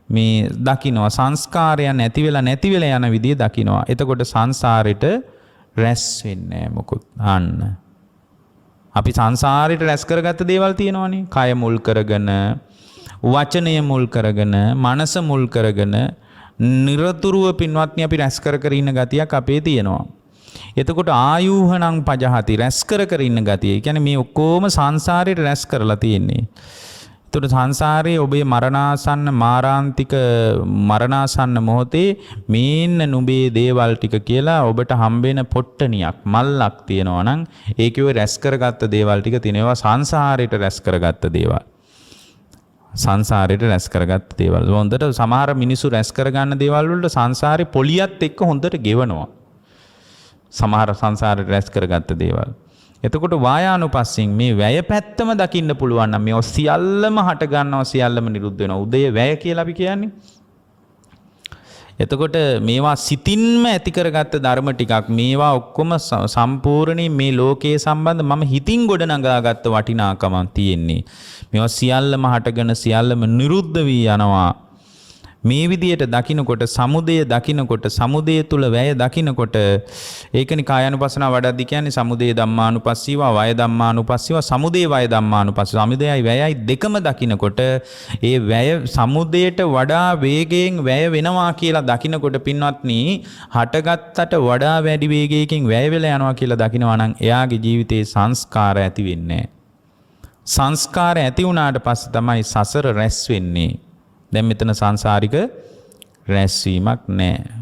මේ දකින්නවා. සංස්කාරයන් නැති වෙලා යන විදිය දකින්නවා. එතකොට සංසාරෙට රැස් වෙන්නේ මොකුත්. අන්න අපි සංසාරෙට රැස් කරගත්ත දේවල් තියෙනවානේ. කය මුල් කරගෙන, වචනය මුල් කරගෙන, මනස මුල් කරගෙන නිරතුරුව පින්වත්නි අපි රැස් කර ඉන්න ගතියක් අපේ තියෙනවා. එතකොට ආයුහණං පජහති රැස් කර ඉන්න ගතිය. ඒ කියන්නේ මේ ඔක්කොම සංසාරේට රැස් කරලා තියෙන්නේ. එතකොට සංසාරයේ ඔබේ මරණාසන්න මොහොතේ මේන්න නුඹේ දේවල් ටික කියලා ඔබට හම්බෙන පොට්ටනියක් මල්ලක් තියෙනවා නම් ඒකේ රැස් කරගත්ත දේවල් ටික තියෙනවා. සංසාරේට රැස් කරගත්ත දේවල්. සංසාරේට රැස් කරගත්ත දේවල්. හොඳට සමහර මිනිස්සු රැස් කරගන්න දේවල් වලට සංසාරේ පොලියත් එක්ක හොඳට ගෙවනවා. සමහර සංසාරේ රැස් කරගත්ත දේවල්. එතකොට වායානුපස්සෙන් මේ වැය පැත්තම දකින්න පුළුවන් නම් මේ සියල්ලම හට ගන්නවා සියල්ලම නිරුද්ධ වෙනවා. උදය වැය කියලා අපි කියන්නේ. එතකොට මේවා සිතින්ම ඇති කරගත්ත ධර්ම ටිකක්. මේවා ඔක්කොම සම්පූර්ණයෙන් මේ ලෝකයේ සම්බන්ධ මම හිතින් ගොඩනගාගත්ත වටිනාකමක් තියෙන්නේ. මේවා සියල්ලම හටගෙන සියල්ලම නිරුද්ධ වී යනවා. මේ විදියට දකින්නකොට සමුදය තුල වැය දකින්නකොට ඒකනි කායानुපස්සනාව වඩද්දි කියන්නේ සමුදය ධම්මානුපස්සීව වය ධම්මානුපස්සීව සමුදය වය ධම්මානුපස්සීව සමුදයයි වැයයි දෙකම දකින්නකොට ඒ වැය සමුදයට වඩා වේගයෙන් වැය වෙනවා කියලා දකින්නකොට පින්වත්නි හටගත්තට වඩා වැඩි වේගයකින් වැය වෙලා යනවා කියලා දකිනවා නම් එයාගේ ජීවිතේ සංස්කාර ඇති වෙන්නේ නැහැ. සංස්කාර ඇති වුණාට පස්සේ තමයි සසර රැස් වෙන්නේ. දැන් මෙතන සංසාරික රැස්වීමක් නැහැ.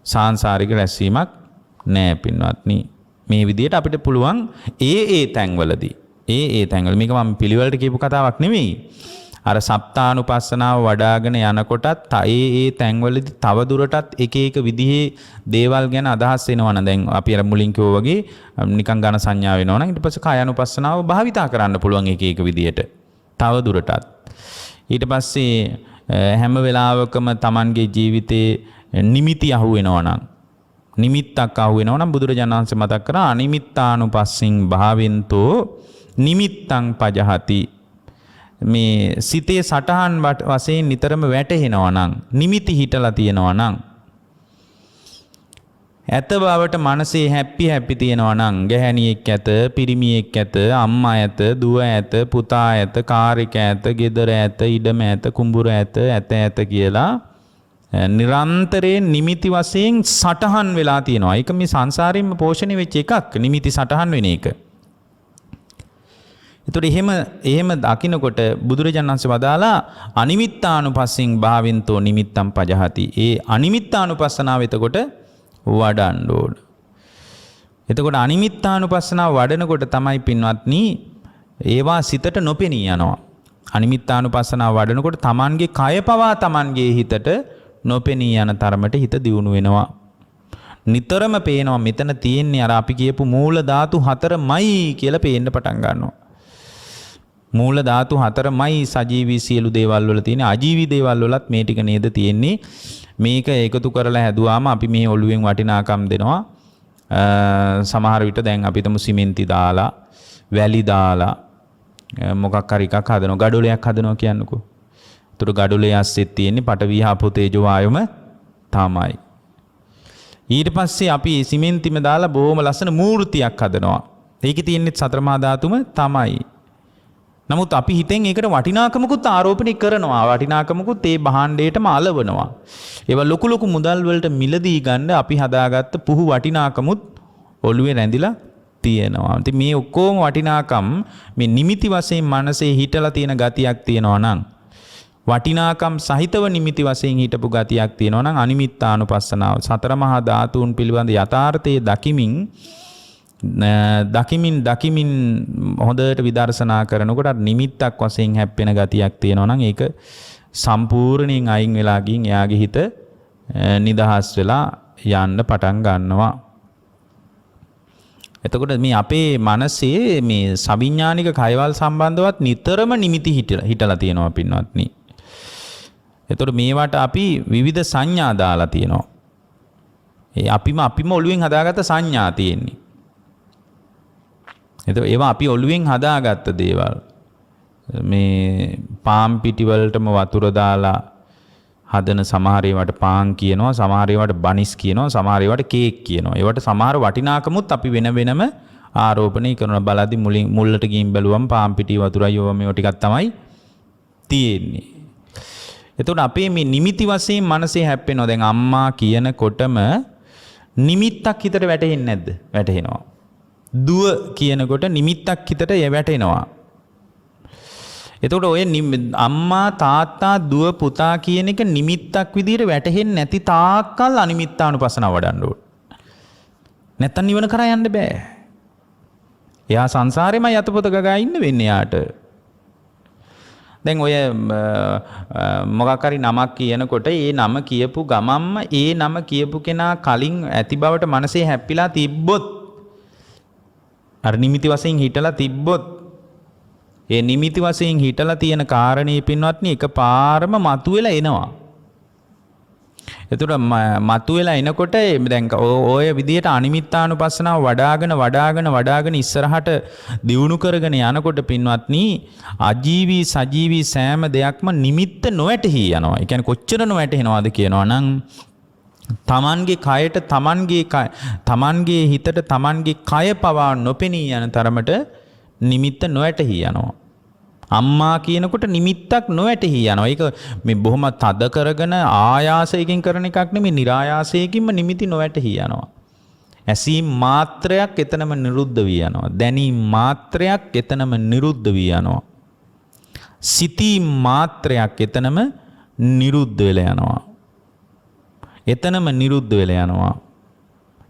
සංසාරික රැස්වීමක් නැහැ පින්වත්නි. මේ විදිහට අපිට පුළුවන් තැන්වලදී මේක මම පිළිවෙලට කියපු කතාවක් නෙමෙයි. අර සප්තානුපස්සනාව වඩ아가න යනකොටත් ඒ තැන්වලදී තව දුරටත් එක එක විදිහේ දේවල් ගැන අදහස් එනවනේ. දැන් අපි අර මුලින් කිව්වා වගේ නිකන් ඝන සංඥා වෙනවනම් ඊට පස්සේ කායानुපස්සනාව භාවිතා කරන්න පුළුවන් එක එක විදිහට තව දුරටත්. ඊට පස්සේ හැම වෙලාවකම Tamanගේ ජීවිතේ නිමිති අහු වෙනවනම් නිමිත්තක් අහු වෙනවනම් බුදුරජාණන් වහන්සේ මතක් කරා අනිමිත්තානුපස්සින් භාවෙන්තෝ නිමිත්තං පජහති. මේ සිතේ සටහන් වශයෙන් නිතරම වැටෙනවා නම් නිමිති හිටලා තියෙනවා නම් ඇත බවට මනසේ හැපි තියෙනවා නම් ගැහැණියෙක් ඇත, පිරිමියෙක් ඇත, අම්මා ඇත, දුව ඇත, පුතා ඇත, කාර්යක ඇත, ගෙදර ඇත, ඉඩම ඇත, කුඹුර ඇත කියලා නිරන්තරයෙන් නිමිති වශයෙන් සටහන් වෙලා තියෙනවා. ඒක මේ සංසාරයෙන්ම පෝෂණය වෙච්ච එකක්, නිමිති සටහන් වෙන එක. එතකොට එහෙම දකින්නකොට බුදුරජාණන් වහන්සේ වදාලා අනිමිත්තානුපස්සින් භාවින්තෝ නිමිත්තම් පජහති. ඒ අනිමිත්තානුපස්සනාව එතකොට වඩන්න ඕන. එතකොට අනිමිත්තානුපස්සනාව වඩනකොට තමයි පින්වත්නි ඒවා සිතට නොපෙනී යනවා. අනිමිත්තානුපස්සනාව වඩනකොට Tamanගේ කය පවා Tamanගේ හිතට නොපෙනී යන තරමට හිත දියුණු වෙනවා. නිතරම පේනවා මෙතන තියෙන්නේ අර අපි කියපු මූල ධාතු 4මයි කියලා පේන්න පටන් ගන්නවා. මූල ධාතු 4මයි සජීවී සියලු දේවල් වල තියෙන, අජීවී දේවල් වලත් මේ ටික නේද තියෙන්නේ. මේක එකතු කරලා හැදුවාම අපි මේ ඔළුවෙන් වටිනාකම් දෙනවා. සමහර විට දැන් අපි තමු සිමෙන්ති දාලා, වැලි දාලා මොකක් හරි එකක් හදනවා, ගඩොලයක් හදනවා කියන්නකෝ. ඒතර ගඩොලේ ඇස්සෙත් තියෙන්නේ පඨවි ආපෝ තේජෝ වායුම තමයි. ඊට පස්සේ අපි සිමෙන්තිම දාලා බොහොම ලස්සන මූර්තියක් හදනවා. ඒකේ තියෙන්නේ සතර මහා ධාතුම තමයි. නමුත් අපි හිතෙන් ඒකට වටිනාකමකුත් ආරෝපණය කරනවා. වටිනාකමකුත් ඒ භාණ්ඩයටම අලවනවා. ඒවා ලොකු ලොකු මුදල් වලට මිලදී ගන්න අපි හදාගත්ත පුහු වටිනාකමුත් ඔළුවේ රැඳිලා තියෙනවා. ඉතින් මේ ඔක්කොම වටිනාකම් මේ නිමිති වශයෙන් මනසේ හිටලා තියෙන ගතියක් තියෙනවා නම්, වටිනාකම් සහිතව නිමිති වශයෙන් හිටපු ගතියක් තියෙනවා නම් අනිමිත්තානුපස්සනාව සතර මහා ධාතුන් පිළිබඳ යථාර්ථයේ දකිමින් හොඳට විදර්ශනා කරනකොට නිමිත්තක් වශයෙන් හැප්පෙන ගතියක් තියෙනවා නම් ඒක සම්පූර්ණයෙන් අයින් වෙලා ගින් එයාගේ හිත නිදහස් වෙලා යන්න පටන් ගන්නවා. එතකොට මේ අපේ මනසේ මේ සවිඥානික කයවල් සම්බන්ධවත් නිතරම නිමිති හිටලා තියෙනවා පින්වත්නි. එතකොට මේවට අපි විවිධ සංඥා දාලා තියෙනවා. ඒ අපිම ඔළුවෙන් හදාගත්ත සංඥා තියෙන්නේ. එතකොට ඒවා අපි ඔළුවෙන් හදාගත්ත දේවල්. මේ පාම් පිටි වලටම වතුර දාලා හදන සමහර ඒවාට පාන් කියනවා, සමහර ඒවාට බනිස් කියනවා, සමහර ඒවාට කේක් කියනවා. ඒවට සමහර වටිනාකමුත් අපි වෙනම ආරෝපණය කරනවා. බලද්දි මුල්ලට ගිහින් බැලුවම පාම් පිටි වතුරයි ඕවා මේවා ටිකක් තමයි තියෙන්නේ. එතකොට අපේ මේ නිමිති වශයෙන් මනසේ හැප්පෙනවා. දැන් අම්මා කියනකොටම නිමිත්තක් හිතට වැටෙන්නේ නැද්ද? වැටෙනවා. දුව කියනකොට නිමිත්තක් හිතට වැටෙනවා. එතකොට ඔය අම්මා තාත්තා දුව පුතා කියන එක නිමිත්තක් විදිහට වැටහෙන්නේ නැති තාක්කල් අනිමිත්තානුපස්සනාව වඩන්න ඕනේ. නැත්තම් නිවන කරා යන්න බෑ. එයා සංසාරෙම යතපොත ගගා ඉන්න වෙන්නේ යාට. දැන් ඔය මොකක් හරි නමක් කියනකොට ඒ නම කියපු ගමම්ම ඒ නම කියපු කෙනා කලින් ඇති බවට මනසේ හැප්පිලා තිබ්බොත්, අර නිමිති වශයෙන් හිටලා තිබ්බොත්, ඒ නිමිති වශයෙන් හිටලා තියෙන කාරණේ පින්වත්නි එකපාරම මතුවෙලා එනවා. එතකොට මතුවෙලා එනකොට දැන් ඔය විදිහට අනිමිත්තානුපස්සනාව වඩාගෙන ඉස්සරහට දියුණු කරගෙන යනකොට පින්වත්නි අජීවී සජීවී සෑම දෙයක්ම නිමිත්ත නොවැටහි යනවා. ඒ කියන්නේ කොච්චර නොවැටෙනවද කියනවා නම් තමන්ගේ කයට තමන්ගේ හිතට තමන්ගේ කය පවා නොපෙනී යන තරමට නිමිත්ත නොවැටහි යනවා. අම්මා කියනකොට නිමිත්තක් නොවැටහි යනවා. ඒක මේ බොහොම තද කරගෙන ආයාසයෙන් කරන එකක් නෙමෙයි, નિરાයාසයෙන්ම නිමිති නොවැටහි යනවා. ඇසීම් මාත්‍රයක් එතනම නිරුද්ධ වී යනවා. දැනීම් මාත්‍රයක් එතනම නිරුද්ධ වී යනවා. සිතීම් මාත්‍රයක් එතනම නිරුද්ධ වෙලා යනවා. එතනම නිරුද්ධ වෙලා යනවා.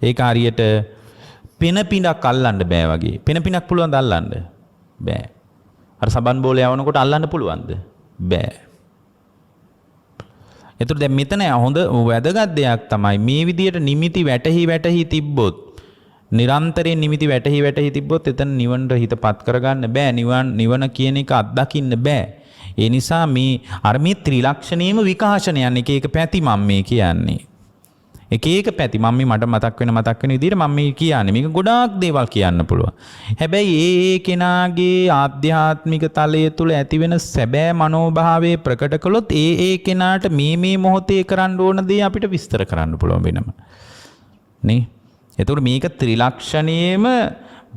ඒක හරියට පෙන පිඬක් අල්ලන්න බෑ වගේ. පෙන පිඬක් පුළුවන් ද අල්ලන්න? බෑ. අර සබන් බෝලේ යවනකොට අල්ලන්න පුළුවන්ද? බෑ. එතකොට දැන් මෙතන හොඳ වැදගත් දෙයක් තමයි මේ විදියට නිමිති වැටහි තිබ්බොත් නිරන්තරයෙන් නිමිති වැටහි තිබ්බොත් එතන නිවනට හිතපත් කරගන්න බෑ. නිවන කියන එක අත්දකින්න බෑ. ඒ නිසා මේ අර මේ ත්‍රිලක්ෂණයේම විකාශනයන් එක පැති මම මේ කියන්නේ. එක පැති මම මේ මට මතක් වෙන විදිහට මම මේ කියන්නේ. මේක ගොඩාක් දේවල් කියන්න පුළුවන්. හැබැයි ඒ කෙනාගේ ආධ්‍යාත්මික තලය තුල ඇතිවෙන සැබෑ මනෝභාවයේ ප්‍රකට කළොත් ඒ කෙනාට මේ මොහොතේ කරන්න ඕන දේ අපිට විස්තර කරන්න පුළුවන් වෙනම. නේ? එතකොට මේක ත්‍රිලක්ෂණයේම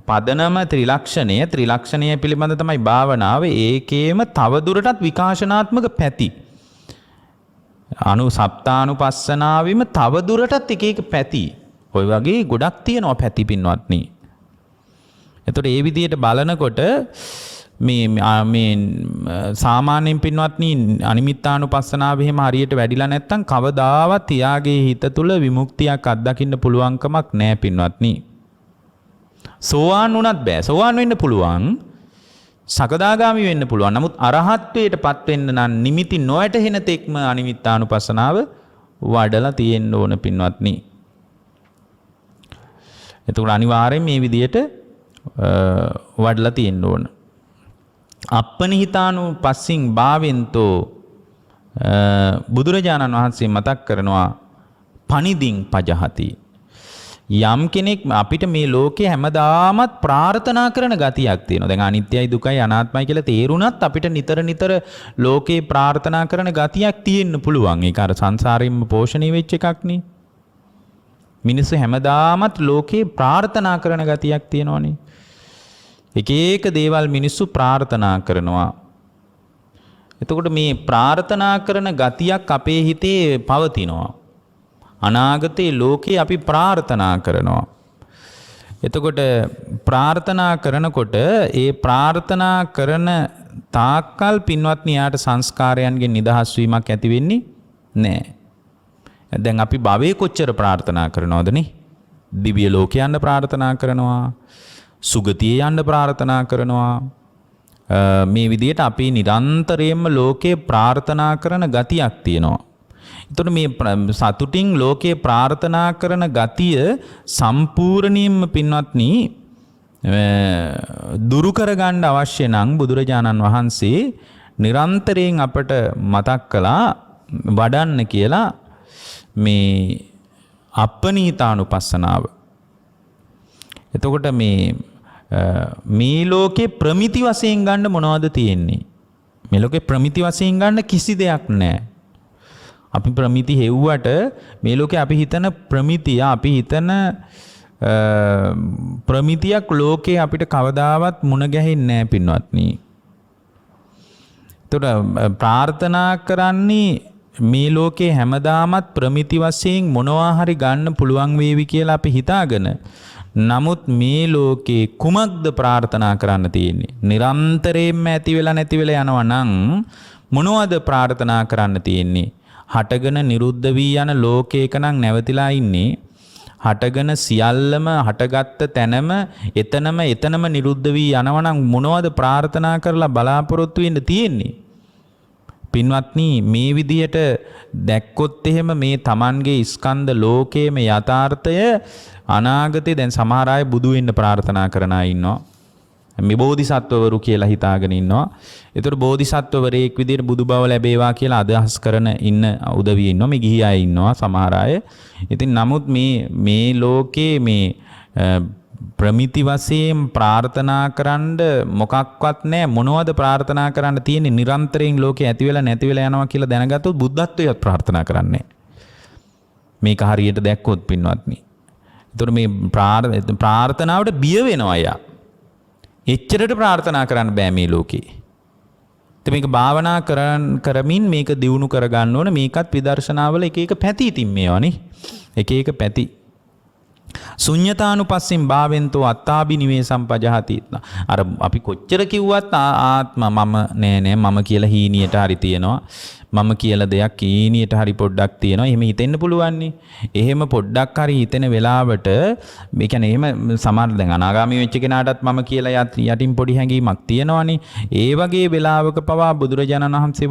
පදනම ත්‍රිලක්ෂණය පිළිබඳ තමයි භාවනාව. ඒකේම තවදුරටත් විකාශනාත්මක පැති. සප්තානුපස්සනාවෙම තවදුරටත් එක පැති. ඔය වගේ ගොඩක් තියෙනවා පැති පින්වත්නි. එතකොට ඒ විදිහට බලනකොට මේ සාමාන්‍යයෙන් පින්වත්නි අනිමිත්තානුපස්සනාව එහෙම හරියට වැඩිලා නැත්තම් කවදාවත් එයාගේ හිත තුළ විමුක්තියක් අත්දකින්න පුළුවන්කමක් නැහැ පින්වත්නි. සෝවාන් වුණත් බෑ. සෝවාන් වෙන්න පුළුවන්. සකදාගාමි වෙන්න පුළුවන්. නමුත් අරහත්ත්වයට පත් වෙන්න නම් නිමිති නොවැටහෙන තෙක්ම අනිමිත්තානුපස්සනාව වඩලා තියෙන්න ඕන පින්වත්නි. එතකොට අනිවාර්යෙන් මේ විදිහට වඩලා තියෙන්න ඕන. අප්පනිහිතානුපස්සින් භාවෙන්තෝ බුදුරජාණන් වහන්සේ මතක් කරනවා පනිදින් පජහති. යම් කෙනෙක් අපිට මේ ලෝකේ හැමදාමත් ප්‍රාර්ථනා කරන ගතියක් තියෙනවා. දැන් අනිත්‍යයි දුකයි අනාත්මයි කියලා තේරුණත් අපිට නිතර ලෝකේ ප්‍රාර්ථනා කරන ගතියක් තියෙන්න පුළුවන්. ඒක අර සංසාරයෙන්ම පෝෂණය වෙච්ච එකක් නේ. මිනිස්සු හැමදාමත් ලෝකේ ප්‍රාර්ථනා කරන ගතියක් තියෙනවනේ. එක දේවල් මිනිස්සු ප්‍රාර්ථනා කරනවා. එතකොට මේ ප්‍රාර්ථනා කරන ගතියක් අපේ හිතේ පවතිනවා. අනාගතයේ ලෝකේ අපි ප්‍රාර්ථනා කරනවා. එතකොට ප්‍රාර්ථනා කරනකොට ඒ ප්‍රාර්ථනා කරන තාක්කල් පින්වත්නි යාට සංස්කාරයන්ගෙන් නිදහස් වීමක් ඇති වෙන්නේ නැහැ. දැන් අපි භවයේ කොච්චර ප්‍රාර්ථනා කරනවදනේ? දිව්‍ය ලෝකේ යන්න ප්‍රාර්ථනා කරනවා. සුගතියේ යන්න ප්‍රාර්ථනා කරනවා. මේ විදිහට අපි නිරන්තරයෙන්ම ලෝකේ ප්‍රාර්ථනා කරන ගතියක් තියෙනවා. එතකොට මේ සතුටින් ලෝකේ ප්‍රාර්ථනා කරන ගතිය සම්පූර්ණයෙන්ම පින්වත්නි දුරු කරගන්න අවශ්‍ය නම් බුදුරජාණන් වහන්සේ නිරන්තරයෙන් අපට මතක් කළා වඩන්න කියලා මේ අප්පනීතානුපස්සනාව. එතකොට මේ ලෝකේ ප්‍රමිති වශයෙන් ගන්න මොනවද තියෙන්නේ? මේ ලෝකේ ප්‍රමිති වශයෙන් ගන්න කිසි දෙයක් නැහැ. අපි ප්‍රමිති හෙව්වට මේ ලෝකේ අපි හිතන ප්‍රමිතිය අපි හිතන ප්‍රමිතියක් ලෝකේ අපිට කවදාවත් මුණ ගැහෙන්නේ නැහැ පින්වත්නි. ඒතර ප්‍රාර්ථනා කරන්නේ මේ ලෝකේ හැමදාමත් ප්‍රමිති වශයෙන් මොනවා හරි ගන්න පුළුවන් වේවි කියලා අපි හිතාගෙන. නමුත් මේ ලෝකේ කුමක්ද ප්‍රාර්ථනා කරන්න තියෙන්නේ? නිරන්තරයෙන්ම ඇති වෙලා නැති වෙලා යනවා නම් මොනවද ප්‍රාර්ථනා කරන්න තියෙන්නේ? හටගෙන නිරුද්ධ වී යන ලෝකයක නම් නැවතිලා ඉන්නේ. හටගෙන සියල්ලම හටගත්ත තැනම එතනම නිරුද්ධ වී යනවා නම් මොනවද ප්‍රාර්ථනා කරලා බලාපොරොත්තු වෙන්න තියෙන්නේ? පින්වත්නි මේ විදියට දැක්කොත් එහෙම මේ Tamanගේ ස්කන්ධ ලෝකයේම යථාර්ථය අනාගතේ දැන් සමහර අය බුදු වෙන්න ප්‍රාර්ථනා කරන අය ඉන්නවා. මේ බෝධිසත්වවරු කියලා හිතාගෙන ඉන්නවා. ඒතර බෝධිසත්වවරයෙක් විදිහට බුදු බව ලැබේවා කියලා අදහස් කරන ඉන්න උදවිය ඉන්නවා. මේ ගිහි අය ඉන්නවා සමහර අය. ඉතින් නමුත් මේ ලෝකේ මේ ප්‍රමිති වශයෙන් ප්‍රාර්ථනා කරන්න මොකක්වත් නැහැ. මොනවද ප්‍රාර්ථනා කරන්න තියෙන්නේ? නිරන්තරයෙන් ලෝකේ ඇති වෙලා නැති වෙලා යනවා කියලා දැනගත්තොත් බුද්ධත්වයට ප්‍රාර්ථනා කරන්නේ. මේක හරියට දැක්කොත් පින්වත්නි. ඒතර මේ ප්‍රාර්ථනාවට බිය වෙනවා අය. එච්චරට ප්‍රාර්ථනා කරන්න බෑ මේ ලෝකේ. ඉතින් මේක භාවනා කරමින් මේක දියුණු කරගන්න ඕන. මේකත් විදර්ශනාවල එක පැති ඉතින් මේවානේ. එක පැති. ශුඤ්ඤතානුපස්සින් භාවෙන්තෝ අත්තාබිනිවේසම් පජහති. අර අපි කොච්චර කිව්වත් ආත්ම මම නෑ මම කියලා හීනියට හරි තියෙනවා. මම කියලා දෙයක් කීනියට හරි පොඩ්ඩක් තියෙනවා. එහෙම හිතෙන්න පුළුවන්නේ. එහෙම පොඩ්ඩක් හරි හිතෙන වෙලාවට මේ කියන්නේ එහෙම සමහර දැන් අනාගාමී වෙච්ච කෙනාටත් මම කියලා යටින් පොඩි හැඟීමක් තියෙනවනේ. ඒ වගේ වෙලාවක පවා බුදුරජාණන් වහන්සේ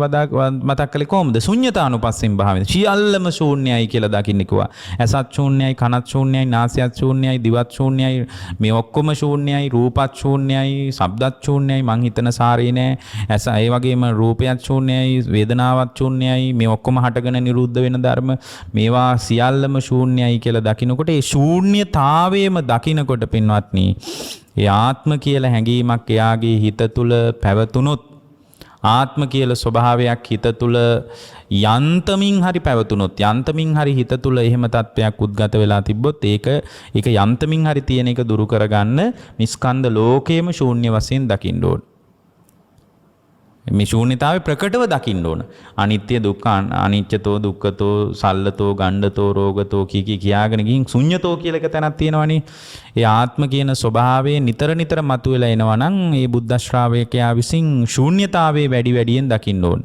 මතක් කළේ කොහොමද? ශුන්්‍යතානුපස්සීන් භාවයෙන්. සියල්ලම ශූන්‍යයි කියලා දකින්න කිව්වා. ඇසත් ශූන්‍යයි, කනත් ශූන්‍යයි, නාසයත් ශූන්‍යයි, දිවත් ශූන්‍යයි, මේ ඔක්කොම ශූන්‍යයි, රූපත් ශූන්‍යයි, ශබ්දත් ශූන්‍යයි, මං හිතන සාරේ නෑ. ඇස ඒ වගේම රූපයත් ශූන්‍යයි, වේදනාවත් ශූන්‍යයි, මේ ඔක්කොම හටගෙන නිරුද්ධ වෙන ධර්ම, මේවා සියල්ලම ශූන්‍යයි කියලා දකිනකොට ඒ ශූන්‍යතාවයේම දකිනකොට පින්වත්නි, ඒ ආත්ම කියලා හැඟීමක් එයාගේ හිත තුල පැවතුනොත්, ආත්ම කියලා ස්වභාවයක් හිත තුල යන්තමින් හරි පැවතුනොත්, යන්තමින් හරි හිත තුල එහෙම තත්වයක් උද්ගත වෙලා තිබ්බොත් ඒක යන්තමින් හරි තියෙන එක දුරු කරගන්න නිස්කන්ධ ලෝකයේම ශූන්‍ය වශයෙන් දකින්න ඕන. මේ ශූන්‍යතාවය ප්‍රකටව දකින්න ඕන. අනිත්‍ය දුක්ඛ, අනිච්චතෝ දුක්ඛතෝ සල්ලතෝ ගණ්ඩතෝ රෝගතෝ කියාගෙන ගින් ශුන්‍යතෝ කියලා එක තැනක් තියෙනවනේ. ඒ ආත්ම කියන ස්වභාවය නිතර නිතර මතුවලා එනවා නම් ඒ බුද්ධ ශ්‍රාවකයා විසින් ශූන්‍යතාවයේ වැඩියෙන් දකින්න ඕන.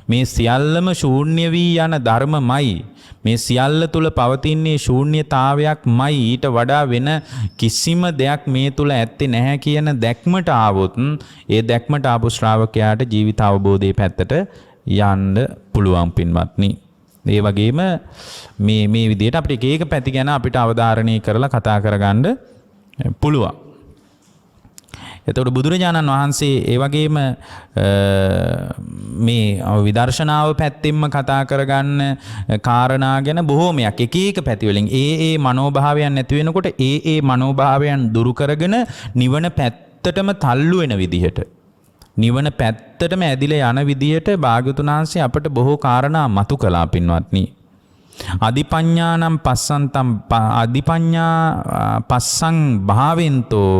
මේ සියල්ලම ශූන්‍ය වී යන ධර්මමයි. මේ සියල්ල තුල පවතින්නේ ශූන්‍යතාවයක්මයි. ඊට වඩා වෙන කිසිම දෙයක් මේ තුල ඇත්තේ නැහැ කියන දැක්මට ආවොත්, ඒ දැක්මට ආපු ශ්‍රාවකයාට ජීවිත අවබෝධයේ පැත්තට යන්න පුළුවන් පින්වත්නි. ඒ වගේම මේ විදිහට අපිට එක පැති ගැන අපිට අවධාරණය කරලා කතා කරගන්න පුළුවන්. එතකොට බුදුරජාණන් වහන්සේ ඒ වගේම මේ විදර්ශනාව පැත්තෙන්ම කතා කරගන්න කාරණා ගැන බොහෝමයක් එක පැති වලින් ඒ මනෝභාවයන් නැති වෙනකොට ඒ මනෝභාවයන් දුරු කරගෙන නිවන පැත්තටම තල්ලු වෙන විදිහට, නිවන පැත්තටම ඇදිලා යන විදිහට භාග්‍යවතුන් වහන්සේ අපට බොහෝ කාරණා මතු කළා පින්වත්නි. අධිපඤ්ඤානම් පස්සන්තම් අධිපඤ්ඤා පස්සං භාවෙන්තෝ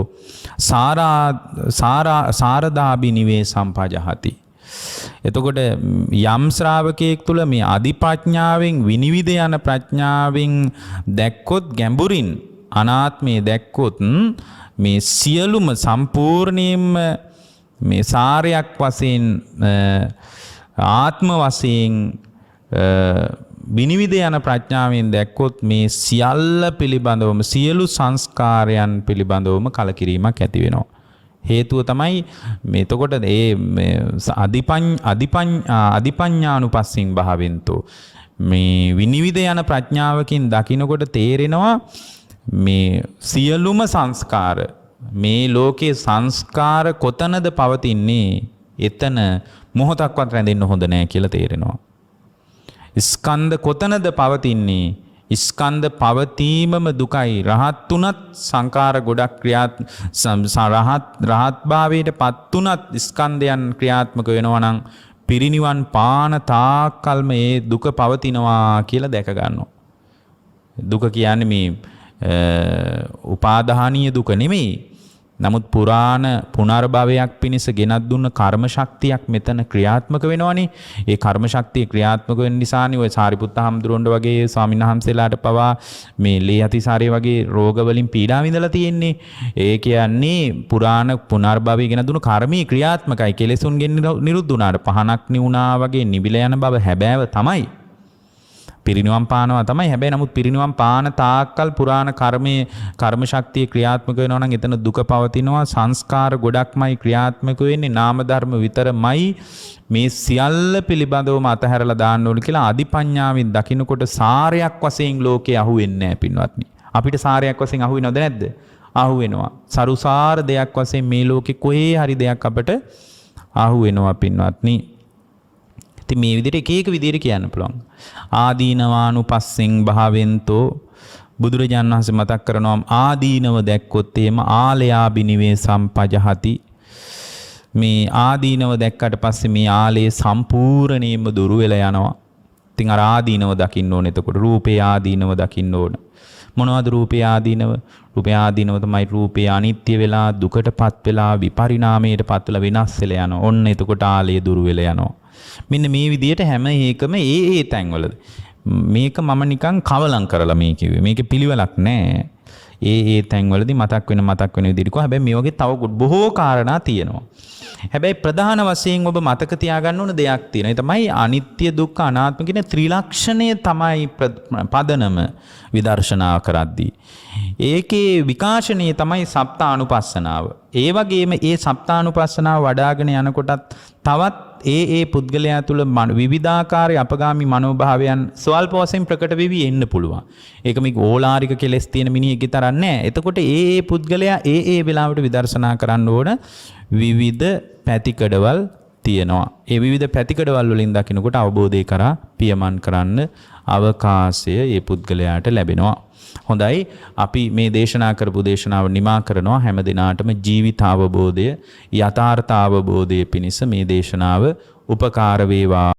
සාරදාබි නිවේ සම්පජහති. එතකොට යම් ශ්‍රාවකයෙක් තුළ මේ අධිපඥාවෙන් විනිවිද යන ප්‍රඥාවෙන් දැක්කොත්, ගැඹුරින් අනාත්මයේ දැක්කොත්, මේ සියලුම සම්පූර්ණයෙන්ම මේ සාරයක් වශයෙන්, ආත්ම වශයෙන් විනිවිද යන ප්‍රඥාවෙන් දැක්කොත් මේ සියල්ල පිළිබඳවම, සියලු සංස්කාරයන් පිළිබඳවම කලකිරීමක් ඇති වෙනවා. හේතුව තමයි මේ එතකොට ඒ අධිපඤ්ඤානුපස්සීන් භාවෙන්තෝ, මේ විනිවිද යන ප්‍රඥාවකින් දකිනකොට තේරෙනවා මේ සියලුම සංස්කාර, මේ ලෝකේ සංස්කාර කොතනද පවතින්නේ, එතන මොහොතක්වත් රැඳෙන්න හොඳ නැහැ කියලා තේරෙනවා. ස්කන්ධ කොතනද පවතින්නේ, ස්කන්ධ පවතීමම දුකයි. රහත් උනත් සංකාර ගොඩක් රහත් භාවයට පත් උනත් ස්කන්ධයන් ක්‍රියාත්මක වෙනවා නම් පිරිනිවන් පාන තාක්කල්ම ඒ දුක පවතිනවා කියලා දැක ගන්නවා. දුක කියන්නේ මේ උපාදානීය දුක නෙමෙයි. නමුත් පුනර්භවයක් පිණිස ගෙනත් දුන්න කර්ම ශක්තියක් මෙතන ක්‍රියාත්මක වෙනවනේ. ඒ කර්ම ශක්තිය ක්‍රියාත්මක වෙන නිසානේ ඔය සාරිපුත්ත හාමුදුරුවන්ට වගේ ස්වාමීන් වහන්සේලාට පවා මේ ලේ අතිසාරය වගේ රෝග වලින් පීඩා විඳලා තියෙන්නේ. ඒ කියන්නේ පුනර්භවය ගෙන දුන්න කර්මී ක්‍රියාත්මකයි. කෙලෙසුන්ගෙන් නිරුද්ධ වුණාට පහනක් නිවුණා වගේ නිවිල යන බව හැබෑව තමයි. පිරිනිවන් පානවා තමයි. හැබැයි නමුත් පිරිනිවන් පාන තාක්කල් කර්ම ශක්තිය ක්‍රියාත්මක වෙනවා නම් එතන දුක පවතිනවා. සංස්කාර ගොඩක්මයි ක්‍රියාත්මක වෙන්නේ. නාම ධර්ම විතරමයි. මේ සියල්ල පිළිබඳවම අතහැරලා දාන්න ඕන කියලා අධිපඤ්ඤාවෙන් දකින්නකොට සාරයක් වශයෙන් ලෝකේ අහුවෙන්නේ නැහැ පින්වත්නි. අපිට සාරයක් වශයෙන් අහුවෙනවද නැද්ද? අහුවෙනවා. සරුසාර දෙයක් වශයෙන් මේ ලෝකේ කොහේ හරි දෙයක් අපට අහුවෙනවා පින්වත්නි. මේ විදිහට එක විදිහට කියන්න පුළුවන්. ආදීනවානුපස්සෙන් භාවෙන්තෝ, බුදුරජාණන් වහන්සේ මතක් කරනවා ආදීනව දැක්කොත් එහෙම ආලයාබි නිවේ සම්පජහති. මේ ආදීනව දැක්කට පස්සේ මේ ආලේ සම්පූර්ණයෙන්ම දුරු වෙලා යනවා. ඉතින් අර ආදීනව දකින්න ඕනේ. එතකොට රූපේ ආදීනව දකින්න ඕන. මොනවද රූපේ ආදීනව? රූපේ ආදීනව තමයි රූපේ අනිත්‍ය වෙලා, දුකටපත් වෙලා, විපරිණාමයටපත් වෙලා වෙනස් වෙලා යනවා. ඔන්න එතකොට ආලේ දුරු වෙලා යනවා. මෙන්න මේ විදිහට හැම එකම ඒ තැන්වල මේක මම නිකන් කවලම් කරලා මේ කිව්වේ. මේකේ පිළිවෙලක් නැහැ. ඒ තැන්වලදී මතක් වෙන විදිහට කොහොම හැබැයි මේ වගේ තව බොහෝ කාරණා තියෙනවා. හැබැයි ප්‍රධාන වශයෙන් ඔබ මතක තියාගන්න ඕන දෙයක් තියෙනවා. ඒ තමයි අනිත්‍ය දුක්ඛ අනාත්ම කියන ත්‍රිලක්ෂණය තමයි පදනම විදර්ශනා කරද්දී. ඒකේ විකාශනීය තමයි සප්තානුපස්සනාව. ඒ වගේම ඒ සප්තානුපස්සනාව වඩ아가න යනකොටත් තවත් ඒ පුද්ගලයා තුළ විවිධාකාරයේ අපගාමී මනෝභාවයන් ස්වල්ප වශයෙන් ප්‍රකට වෙවි එන්න පුළුවන්. ඒක මේ ඕලාරික කෙලෙස් තියෙන මිනිහෙක් තරක් නෑ. එතකොට ඒ පුද්ගලයා ඒ වෙලාවට විදර්ශනා කරන්න ඕන විවිධ පැතිකඩවල් තියෙනවා. ඒ විවිධ පැතිකඩවල් වලින් දකින්නකොට අවබෝධය කරා පියමන් කරන්න අවකාශය ඒ පුද්ගලයාට ලැබෙනවා. හොඳයි, අපි මේ දේශනා කරපු දේශනාව නිමා කරනවා. හැම දිනාටම ජීවිත අවබෝධය, යථාර්ථ අවබෝධය පිණිස මේ දේශනාව උපකාර වේවා.